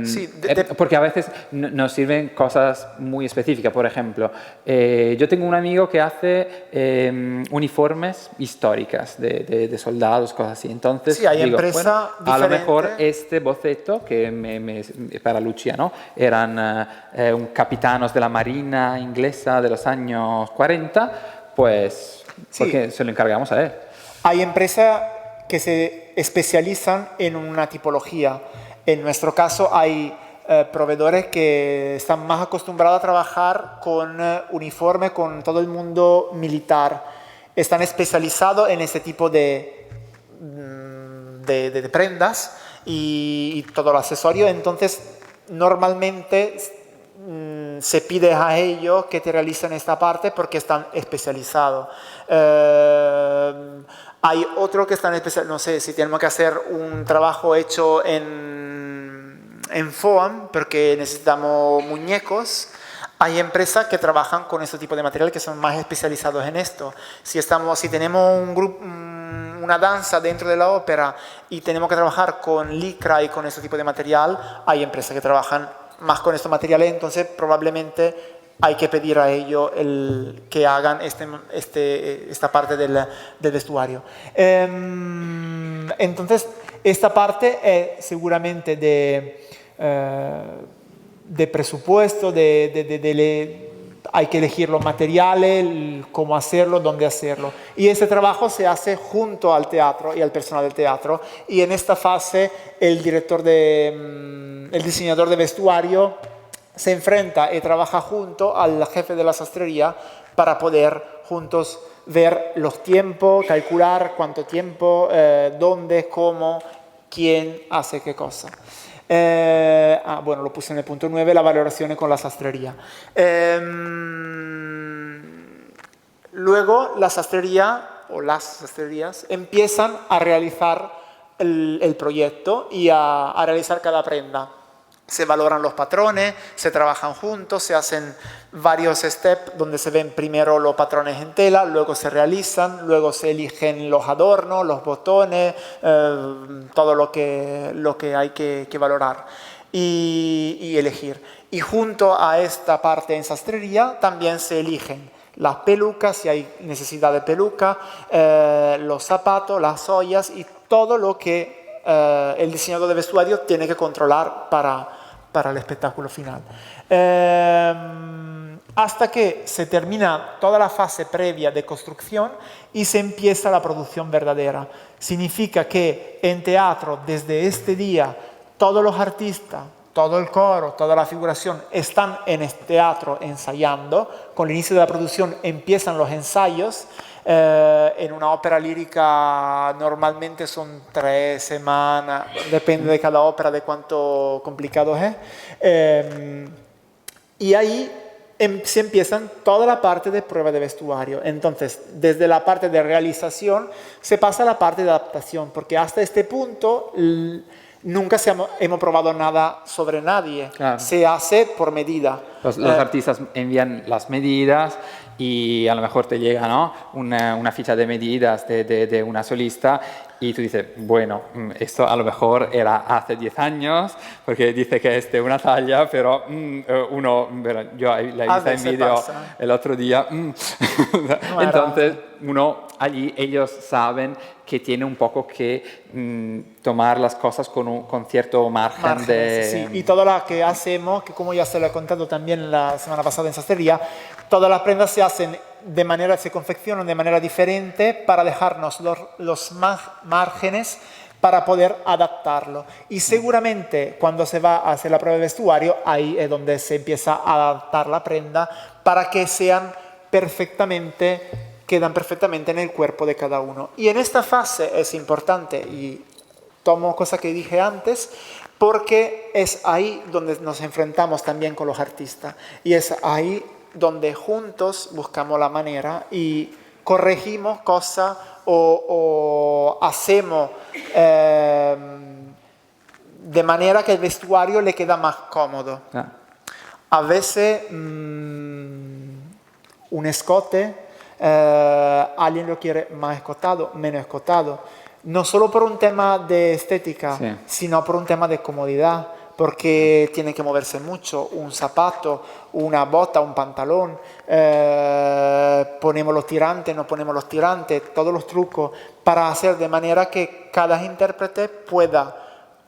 Sí, porque a veces nos sirven cosas muy específicas. Por ejemplo, yo tengo un amigo que hace uniformes históricas de soldados, cosas así. Entonces, sí, hay digo, empresa bueno, a lo mejor diferente. este boceto que para Lucia, ¿no? Eran un capitanos de la marina inglesa de los años 40, pues Sí. porque se lo encargamos a él. Hay empresas que se especializan en una tipología. En nuestro caso hay proveedores que están más acostumbrados a trabajar con uniforme, con todo el mundo militar. Están especializados en este tipo de prendas y todo el accesorio. Entonces, normalmente se pide a ellos que te realicen esta parte porque están especializados. Hay otros que están especializados, no sé, si tenemos que hacer un trabajo hecho en foam porque necesitamos muñecos. Hay empresas que trabajan con este tipo de material que son más especializados en esto. Si tenemos un una danza dentro de la ópera y tenemos que trabajar con licra y con este tipo de material, hay empresas que trabajan más con estos materiales, entonces probablemente hay que pedir a ellos que hagan esta parte del vestuario. Entonces, esta parte es seguramente de presupuesto, hay que elegir los materiales, cómo hacerlo, dónde hacerlo. Y este trabajo se hace junto al teatro y al personal del teatro. Y en esta fase el diseñador de vestuario se enfrenta y trabaja junto al jefe de la sastrería para poder juntos ver los tiempos, calcular cuánto tiempo, dónde, cómo, quién hace qué cosa. Bueno, lo puse en el punto 9, la valoración con la sastrería. Luego la sastrería o las sastrerías empiezan a realizar el proyecto y a realizar cada prenda. Se valoran los patrones, se trabajan juntos, se hacen varios steps donde se ven primero los patrones en tela, luego se realizan, luego se eligen los adornos, los botones, todo lo que hay que valorar y elegir. Y junto a esta parte en sastrería también se eligen las pelucas, si hay necesidad de peluca, los zapatos, las ollas y todo lo que el diseñador de vestuario tiene que controlar para el espectáculo final. Hasta que se termina toda la fase previa de construcción y se empieza la producción verdadera. Significa que en teatro, desde este día, todos los artistas, todo el coro, toda la figuración están en el teatro ensayando. Con el inicio de la producción empiezan los ensayos. En una ópera lírica normalmente son 3 semanas, depende de cada ópera de cuánto complicado es. Y ahí se empiezan toda la parte de prueba de vestuario. Entonces, desde la parte de realización se pasa a la parte de adaptación, porque hasta este punto nunca hemos probado nada sobre nadie. Claro. Se hace por medida. Los artistas envían las medidas y a lo mejor te llega, ¿no?, una ficha de medidas de una solista y tú dices, bueno, esto a lo mejor era hace 10 años porque dice que es de una talla, pero yo la he visto en vídeo el otro día. Entonces, allí ellos saben que tiene un poco que tomar las cosas con cierto margen de... Sí. Y todo lo que hacemos, que como ya se lo he contado también la semana pasada en sastrería, todas las prendas se confeccionan de manera diferente para dejarnos los márgenes para poder adaptarlo. Y seguramente cuando se va a hacer la prueba de vestuario, ahí es donde se empieza a adaptar la prenda para que quedan perfectamente en el cuerpo de cada uno. Y en esta fase es importante, y tomo cosa que dije antes, porque es ahí donde nos enfrentamos también con los artistas. Y es ahí donde juntos buscamos la manera y corregimos cosas o hacemos de manera que el vestuario le queda más cómodo. A veces un escote, alguien lo quiere más escotado, menos escotado. No solo por un tema de estética, sino por un tema de comodidad, porque tiene que moverse mucho, un zapato, una bota, un pantalón, ponemos los tirantes, no ponemos los tirantes, todos los trucos, para hacer de manera que cada intérprete pueda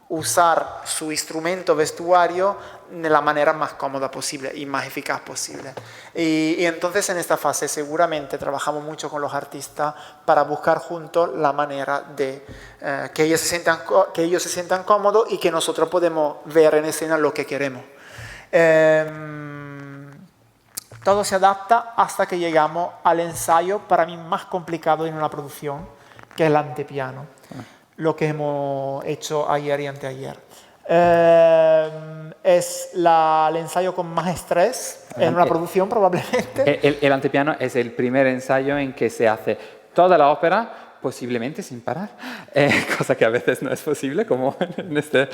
usar su instrumento vestuario de la manera más cómoda posible y más eficaz posible. Y entonces en esta fase seguramente trabajamos mucho con los artistas para buscar juntos la manera de que ellos se sientan cómodos y que nosotros podemos ver en escena lo que queremos. Todo se adapta hasta que llegamos al ensayo, para mí más complicado en una producción, que es el antepiano. Lo que hemos hecho ayer y anteayer. Es el ensayo con más estrés en una producción probablemente. El antepiano es el primer ensayo en que se hace toda la ópera, posiblemente sin parar, cosa que a veces no es posible, como en este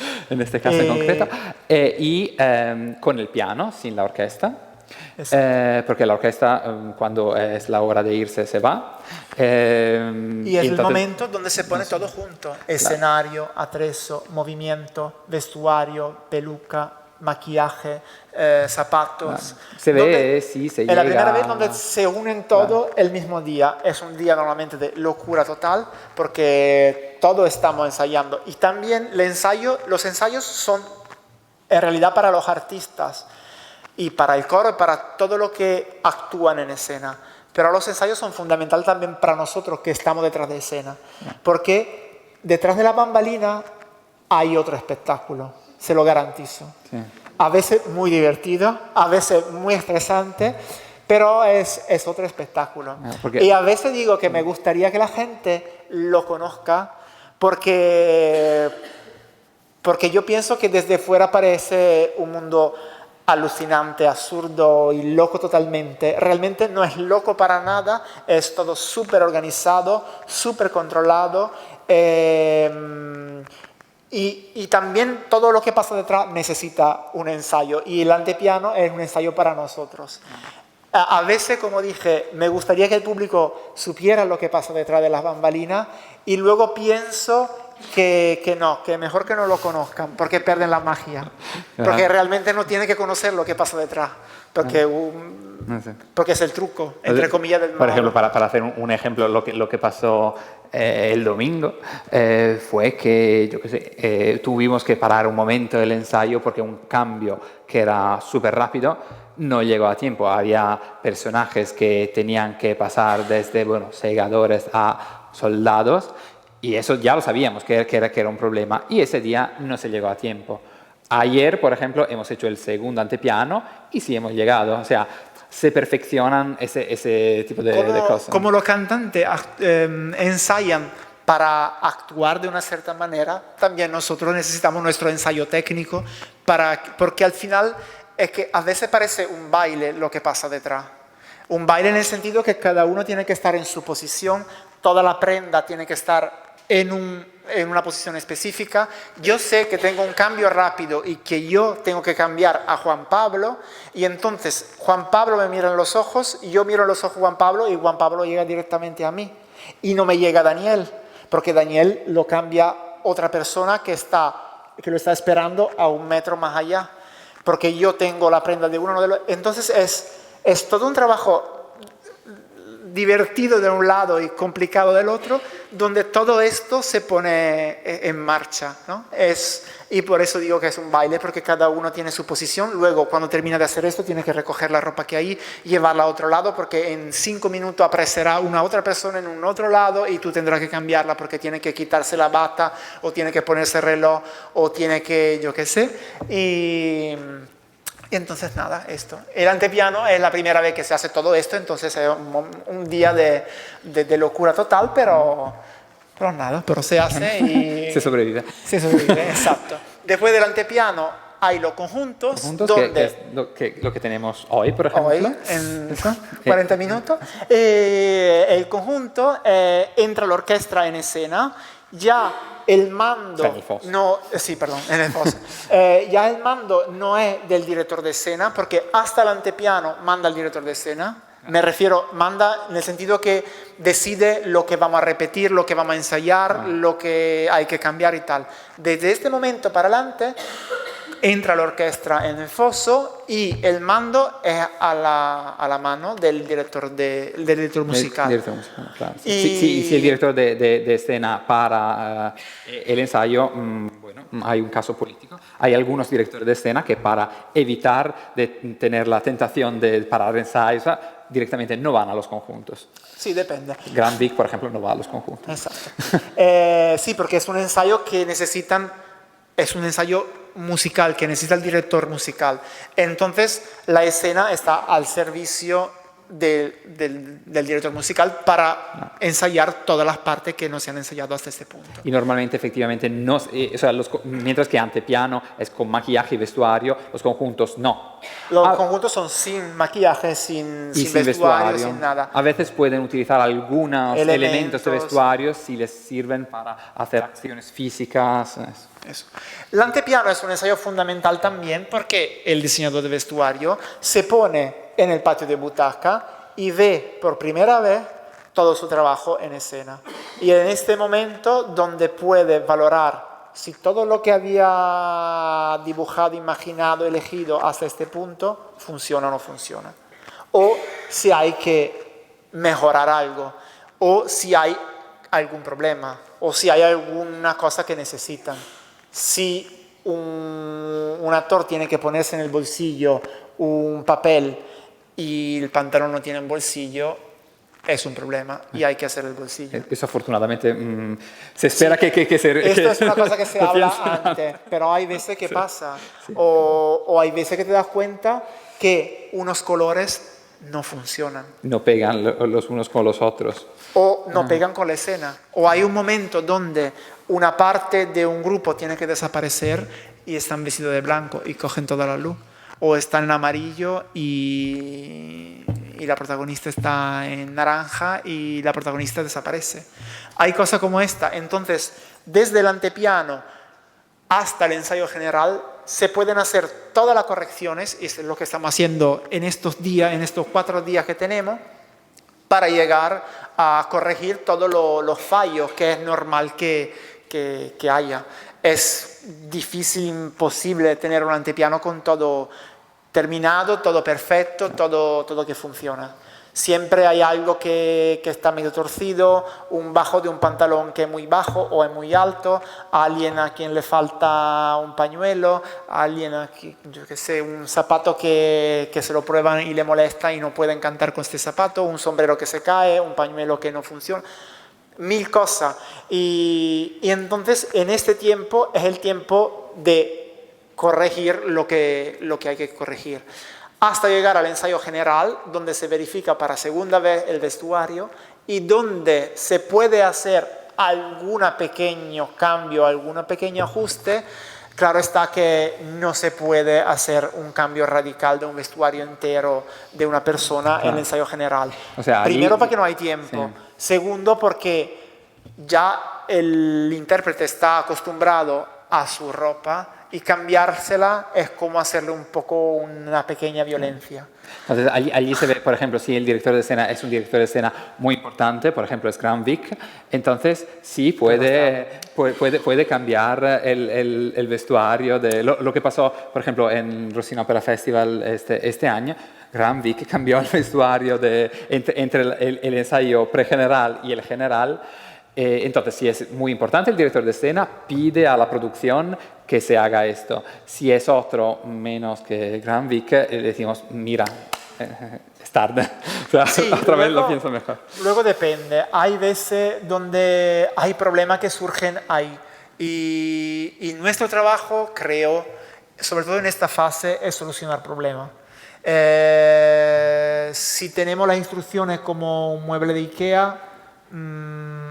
caso en concreto, y con el piano, sin la orquesta. Porque la orquesta, cuando es la hora de irse, se va. Y es el entonces, momento donde se pone todo junto. Escenario, atrezo, movimiento, vestuario, peluca, maquillaje, zapatos. Se ve, sí, se llega. Es la primera vez donde se unen todo el mismo día. Es un día normalmente de locura total porque todos estamos ensayando. Y también los ensayos son en realidad para los artistas y para el coro y para todo lo que actúan en escena. Pero los ensayos son fundamentales también para nosotros que estamos detrás de escena. Porque detrás de la bambalina hay otro espectáculo, se lo garantizo. Sí. A veces muy divertido, a veces muy estresante, pero es otro espectáculo. Y a veces digo que me gustaría que la gente lo conozca porque yo pienso que desde fuera parece un mundo alucinante, absurdo y loco totalmente. Realmente no es loco para nada, es todo súper organizado, súper controlado. Y también todo lo que pasa detrás necesita un ensayo y el antepiano es un ensayo para nosotros. A veces, como dije, me gustaría que el público supiera lo que pasa detrás de las bambalinas y luego pienso que mejor que no lo conozcan porque pierden la magia. Porque realmente no tienen que conocer lo que pasa detrás. Porque es el truco, entre comillas, del Por ejemplo, para hacer un ejemplo, lo que pasó el domingo fue que, yo qué sé, tuvimos que parar un momento el ensayo porque un cambio que era súper rápido no llegó a tiempo. Había personajes que tenían que pasar desde, segadores a soldados y eso ya lo sabíamos que era un problema y ese día no se llegó a tiempo. Ayer, por ejemplo, hemos hecho el segundo antepiano y sí hemos llegado. O sea, se perfeccionan ese tipo de cosas. Como los cantantes ensayan para actuar de una cierta manera, también nosotros necesitamos nuestro ensayo técnico porque al final es que a veces parece un baile lo que pasa detrás. Un baile en el sentido que cada uno tiene que estar en su posición, toda la prenda tiene que estar en una posición específica. Yo sé que tengo un cambio rápido y que yo tengo que cambiar a Juan Pablo y entonces Juan Pablo me mira en los ojos y yo miro en los ojos a Juan Pablo y Juan Pablo llega directamente a mí y no me llega Daniel porque Daniel lo cambia otra persona que lo está esperando a 1 metro más allá porque yo tengo la prenda de uno de los... Entonces es todo un trabajo divertido de un lado y complicado del otro, donde todo esto se pone en marcha, ¿no? Y por eso digo que es un baile, porque cada uno tiene su posición. Luego, cuando termina de hacer esto, tiene que recoger la ropa que hay y llevarla a otro lado, porque en 5 minutos aparecerá una otra persona en un otro lado y tú tendrás que cambiarla porque tiene que quitarse la bata, o tiene que ponerse el reloj, o tiene que, yo qué sé. Y entonces nada, esto. El antepiano es la primera vez que se hace todo esto, entonces es un día de locura total, pero nada, pero se hace y... Se sobrevive. Se sobrevive, exacto. Después del antepiano hay los conjuntos, donde... que es lo que tenemos hoy, por ejemplo. Hoy, en 40 minutos. El conjunto entra la orquesta en escena, ya el mando en el foso. Ya el mando no es del director de escena porque hasta el antepiano manda el director de escena. Me refiero, manda en el sentido que decide lo que vamos a repetir, lo que vamos a ensayar, lo que hay que cambiar y tal. Desde este momento para adelante entra la orquesta en el foso y el mando es a la mano del director musical. Director musical, claro. Si el director de escena para el ensayo, hay un caso político. Hay algunos directores de escena que para evitar de tener la tentación de parar ensayos, directamente no van a los conjuntos. Sí, depende. Grand Vic, por ejemplo, no va a los conjuntos. Exacto. Sí, porque es un ensayo que es un ensayo musical que necesita el director musical. Entonces, la escena está al servicio del director musical para ensayar todas las partes que no se han ensayado hasta este punto. Y normalmente, efectivamente, mientras que antepiano es con maquillaje y vestuario, los conjuntos no. Los conjuntos son sin maquillaje, sin vestuario, sin nada. A veces pueden utilizar algunos elementos de vestuario si les sirven para hacer acciones físicas. Eso. El antepiano es un ensayo fundamental también porque el diseñador de vestuario se pone en el patio de butaca y ve por primera vez todo su trabajo en escena. Y en este momento donde puede valorar si todo lo que había dibujado, imaginado, elegido hasta este punto funciona o no funciona. O si hay que mejorar algo, o si hay algún problema, o si hay alguna cosa que necesitan. Si un actor tiene que ponerse en el bolsillo un papel y el pantalón no tiene un bolsillo, es un problema y hay que hacer el bolsillo. Eso afortunadamente se espera que se... Esto es una cosa que se habla antes, pero hay veces que pasa. Sí. O hay veces que te das cuenta que unos colores no funcionan. No pegan los unos con los otros. O no pegan con la escena. O hay un momento donde una parte de un grupo tiene que desaparecer y están vestidos de blanco y cogen toda la luz. O están en amarillo y la protagonista está en naranja y la protagonista desaparece. Hay cosas como esta. Entonces, desde el antepiano hasta el ensayo general, se pueden hacer todas las correcciones, y es lo que estamos haciendo en estos días, en estos 4 días que tenemos, para llegar a corregir todos los fallos que es normal que haya. Es difícil, imposible tener un antepiano con todo terminado, todo perfecto, todo que funciona. Siempre hay algo que está medio torcido, un bajo de un pantalón que es muy bajo o es muy alto, alguien a quien le falta un pañuelo, alguien a quien, yo qué sé, un zapato que se lo prueban y le molesta y no pueden cantar con este zapato, un sombrero que se cae, un pañuelo que no funciona, 1000 cosas. Y entonces en este tiempo es el tiempo de corregir lo que hay que corregir, hasta llegar al ensayo general, donde se verifica para segunda vez el vestuario y donde se puede hacer algún pequeño cambio, algún pequeño ajuste. Claro está que no se puede hacer un cambio radical de un vestuario entero de una persona en el ensayo general. O sea, primero, porque no hay tiempo. Sí. Segundo, porque ya el intérprete está acostumbrado a su ropa y cambiársela es como hacerle un poco una pequeña violencia. Entonces, allí se ve, por ejemplo, si el director de escena es un director de escena muy importante, por ejemplo, es Graham Vick, entonces sí puede cambiar el vestuario. Lo que pasó, por ejemplo, en Rossini Opera Festival este año, Graham Vick cambió el vestuario entre el ensayo pregeneral y el general. Entonces, si es muy importante el director de escena, pide a la producción que se haga esto. Si es otro menos que Graham Vick, le decimos, mira, es tarde. O sea, Sí, otra vez lo pienso mejor. Luego depende. Hay veces donde hay problemas que surgen ahí. Y nuestro trabajo, creo, sobre todo en esta fase, es solucionar problemas. Si tenemos las instrucciones como un mueble de IKEA,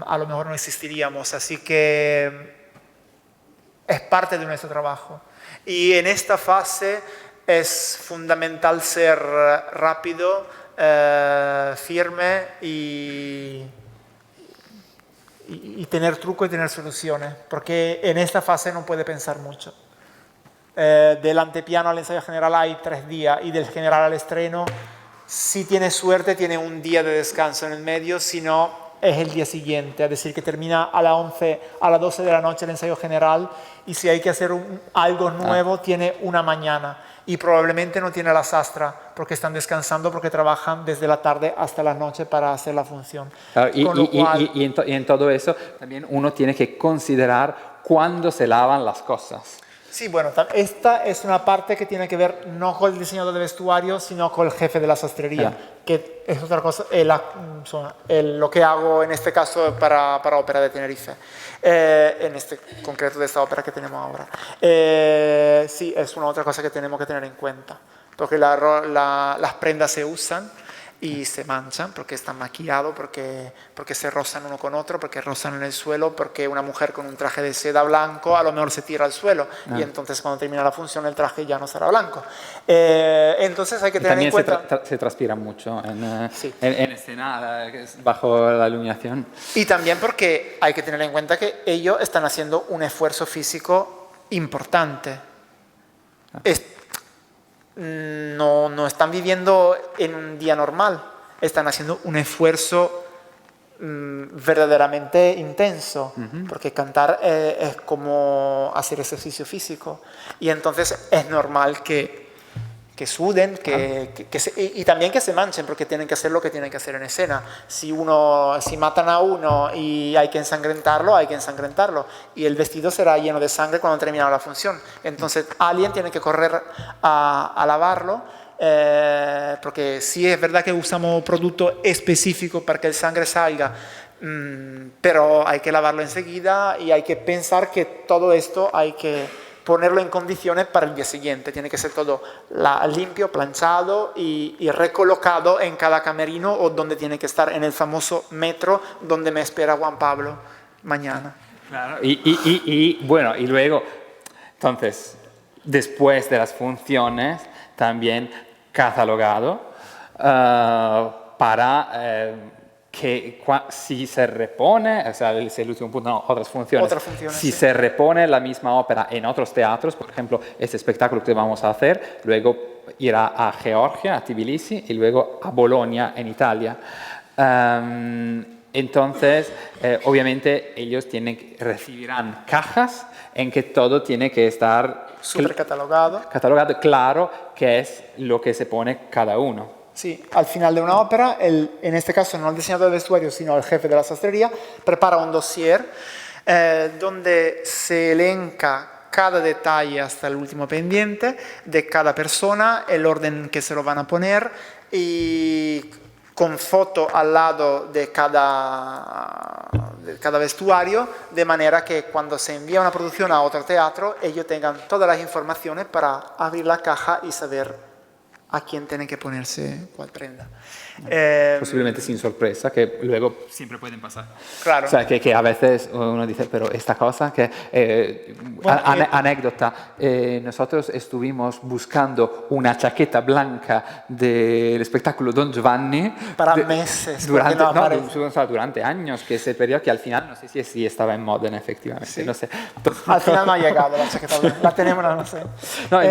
a lo mejor no existiríamos, así que es parte de nuestro trabajo. Y en esta fase es fundamental ser rápido, firme y tener truco y tener soluciones, porque en esta fase no puede pensar mucho. Del antepiano al ensayo general hay 3 días y del general al estreno, si tiene suerte, tiene un día de descanso en el medio, si no, es el día siguiente, es decir, que termina a las 11, a las 12 de la noche el ensayo general, y si hay que hacer algo nuevo, tiene una mañana, y probablemente no tiene la sastra, porque están descansando, porque trabajan desde la tarde hasta la noche para hacer la función. Claro, y en todo eso también uno tiene que considerar cuándo se lavan las cosas. Sí, bueno, esta es una parte que tiene que ver no con el diseñador de vestuario, sino con el jefe de la sastrería, que es otra cosa, lo que hago en este caso para Ópera de Tenerife, en este concreto de esta ópera que tenemos ahora. Sí, es una otra cosa que tenemos que tener en cuenta, porque las prendas se usan y se manchan porque están maquillados, porque se rozan uno con otro, porque rozan en el suelo, porque una mujer con un traje de seda blanco a lo mejor se tira al suelo y entonces cuando termina la función el traje ya no será blanco. Entonces hay que tener en cuenta... También se transpira mucho en escena, bajo la iluminación. Y también porque hay que tener en cuenta que ellos están haciendo un esfuerzo físico importante. No están viviendo en un día normal, están haciendo un esfuerzo verdaderamente intenso, porque cantar es como hacer ejercicio físico, y entonces es normal que suden, y también que se manchen, porque tienen que hacer lo que tienen que hacer en escena. Si matan a uno y hay que ensangrentarlo, hay que ensangrentarlo, y el vestido será lleno de sangre cuando termine la función. Entonces alguien tiene que correr a lavarlo, porque sí es verdad que usamos producto específico para que el sangre salga, pero hay que lavarlo enseguida, y hay que pensar que todo esto hay que ponerlo en condiciones para el día siguiente. Tiene que ser todo limpio, planchado y recolocado en cada camerino, o donde tiene que estar, en el famoso metro donde me espera Juan Pablo mañana. Claro. Bueno, y luego, entonces, después de las funciones, también catalogado para que si se repone, o sea, es el último punto, no, otras funciones, si sí. se repone la misma ópera en otros teatros, por ejemplo, este espectáculo que vamos a hacer, luego irá a Georgia, a Tbilisi, y luego a Bolonia, en Italia. Entonces, obviamente, ellos recibirán cajas en que todo tiene que estar súper catalogado, claro qué es lo que se pone cada uno. Sí, al final de una ópera, en este caso no el diseñador de vestuario, sino el jefe de la sastrería, prepara un dossier donde se elenca cada detalle hasta el último pendiente de cada persona, el orden que se lo van a poner, y con foto al lado de cada vestuario, de manera que cuando se envía una producción a otro teatro, ellos tengan todas las informaciones para abrir la caja y saber a quién tienen que ponerse cuál prenda. Posiblemente sin sorpresa, que luego siempre pueden pasar. Claro. O sea, que a veces uno dice, pero esta cosa, anécdota, nosotros estuvimos buscando una chaqueta blanca del espectáculo Don Giovanni. Para meses. Durante años, que se perdió, que al final, no sé si estaba en Modena, efectivamente, sí. No sé. Al final no ha llegado la chaqueta blanca, la tenemos, no sé. No,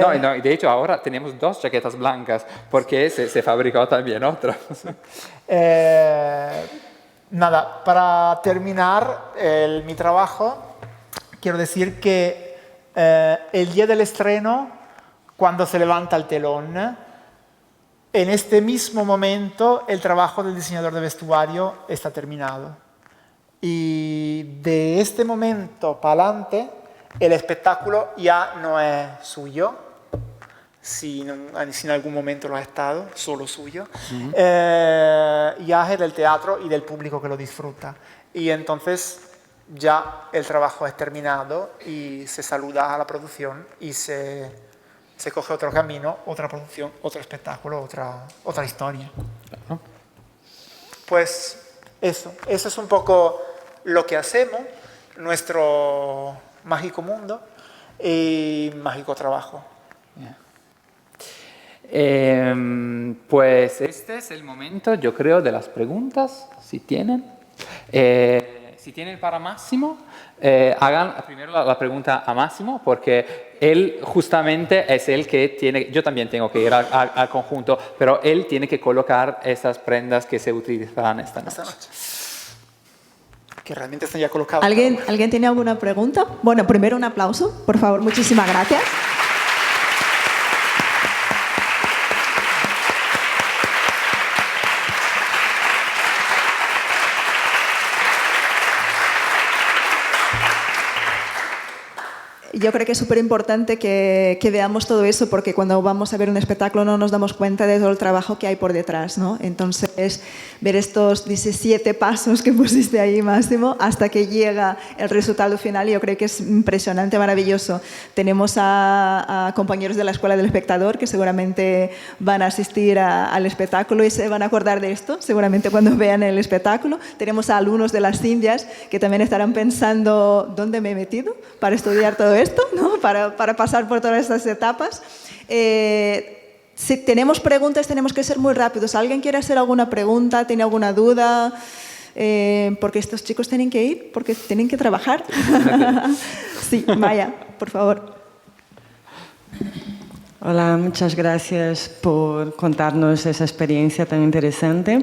de hecho ahora tenemos 2 chaquetas blancas, porque se fabricó también otra. Nada, para terminar mi trabajo, quiero decir que el día del estreno, cuando se levanta el telón, en este mismo momento el trabajo del diseñador de vestuario está terminado. Y de este momento para adelante, el espectáculo ya no es suyo, si en algún momento lo ha estado, solo suyo, ya es del teatro y del público que lo disfruta. Y entonces ya el trabajo es terminado y se saluda a la producción y se coge otro camino, otra producción, otro espectáculo, otra historia. Pues eso es un poco lo que hacemos, nuestro mágico mundo y mágico trabajo. Pues este es el momento, yo creo, de las preguntas, si tienen. Si tienen para Máximo, hagan primero la pregunta a Máximo, porque él justamente es el que tiene, yo también tengo que ir al conjunto, pero él tiene que colocar esas prendas que se utilizarán esta noche. Que realmente están ya colocadas. ¿Alguien tiene alguna pregunta? Bueno, primero un aplauso, por favor, muchísimas gracias. Yo creo que es súper importante que veamos todo eso, porque cuando vamos a ver un espectáculo no nos damos cuenta de todo el trabajo que hay por detrás, ¿no? Entonces, ver estos 17 pasos que pusiste ahí, Máximo, hasta que llega el resultado final, yo creo que es impresionante, maravilloso. Tenemos a compañeros de la Escuela del Espectador que seguramente van a asistir al espectáculo y se van a acordar de esto, seguramente cuando vean el espectáculo. Tenemos a alumnos de las Indias que también estarán pensando, ¿dónde me he metido para estudiar todo esto? ¿No? Para pasar por todas estas etapas. Si tenemos preguntas, tenemos que ser muy rápidos. ¿Alguien quiere hacer alguna pregunta? ¿Tiene alguna duda? Porque estos chicos tienen que ir, porque tienen que trabajar. Sí, Maya. por favor. Hola, muchas gracias por contarnos esa experiencia tan interesante.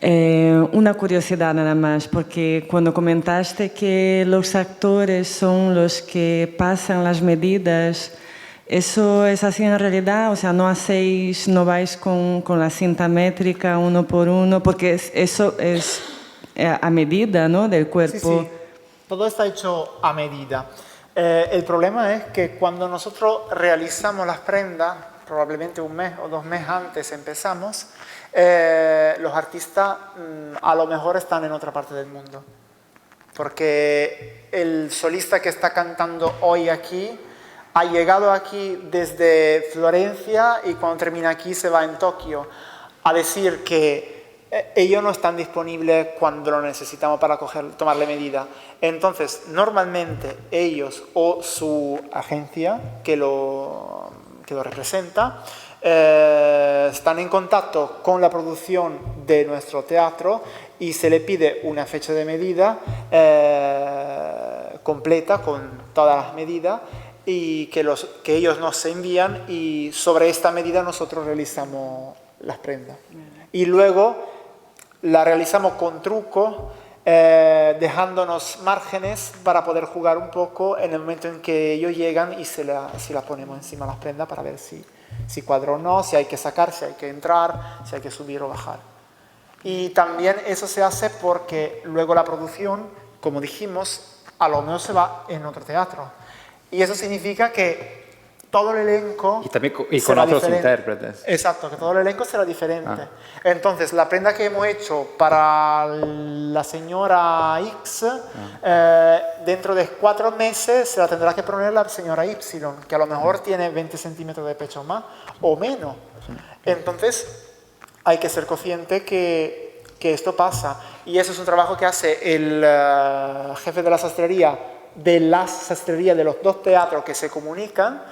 Una curiosidad nada más, porque cuando comentaste que los actores son los que pasan las medidas, ¿eso es así en realidad? O sea, no vais con la cinta métrica uno por uno, porque eso es a medida, ¿no?, del cuerpo. Sí, sí. Todo está hecho a medida. El problema es que cuando nosotros realizamos las prendas, probablemente un mes o 2 meses antes empezamos, los artistas a lo mejor están en otra parte del mundo. Porque el solista que está cantando hoy aquí ha llegado aquí desde Florencia y cuando termina aquí se va en Tokio. A decir que ellos no están disponibles cuando lo necesitamos para tomarle medida. Entonces, normalmente ellos o su agencia que lo representa están en contacto con la producción de nuestro teatro y se le pide una fecha de medida completa con todas las medidas y que ellos nos envían y sobre esta medida nosotros realizamos las prendas. Y luego la realizamos con truco, dejándonos márgenes para poder jugar un poco en el momento en que ellos llegan y si la ponemos encima de las prendas para ver si cuadra o no, si hay que sacar, si hay que entrar, si hay que subir o bajar. Y también eso se hace porque luego la producción, como dijimos, a lo mejor se va en otro teatro. Y eso significa que todo el elenco y con otros intérpretes. Exacto, que todo el elenco será diferente. Entonces, la prenda que hemos hecho para la señora X, dentro de 4 meses se la tendrá que poner la señora Y, que a lo mejor tiene 20 centímetros de pecho más o menos. Entonces, hay que ser consciente que esto pasa. Y eso es un trabajo que hace el jefe de la sastrería de los 2 teatros que se comunican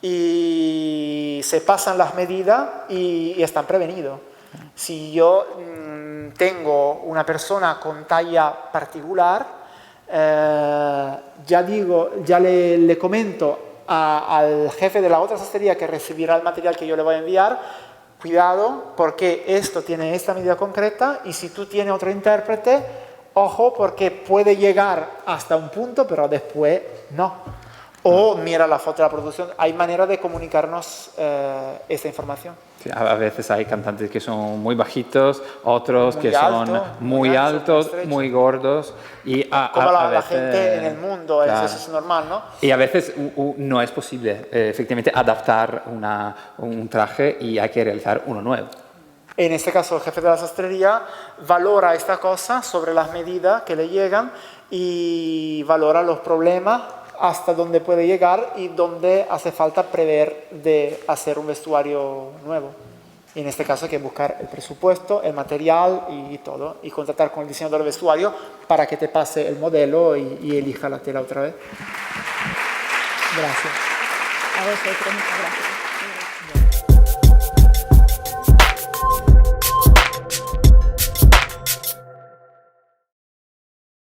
y se pasan las medidas y están prevenidos. Si yo tengo una persona con talla particular, ya le comento al jefe de la otra sastrería que recibirá el material que yo le voy a enviar, cuidado porque esto tiene esta medida concreta y si tú tienes otro intérprete, ojo porque puede llegar hasta un punto pero después no. O mira la foto de la producción. Hay manera de comunicarnos esta información. Sí, a veces hay cantantes que son muy bajitos, otros que son muy altos, muy gordos. Y como la veces, gente en el mundo, claro. Eso es normal, ¿no? Y a veces no es posible efectivamente adaptar un traje y hay que realizar uno nuevo. En este caso, el jefe de la sastrería valora esta cosa sobre las medidas que le llegan y valora los problemas hasta dónde puede llegar y dónde hace falta prever de hacer un vestuario nuevo. Y en este caso hay que buscar el presupuesto, el material y todo, y contactar con el diseñador de vestuario para que te pase el modelo y elija la tela otra vez. Gracias. A vosotros, muchas gracias.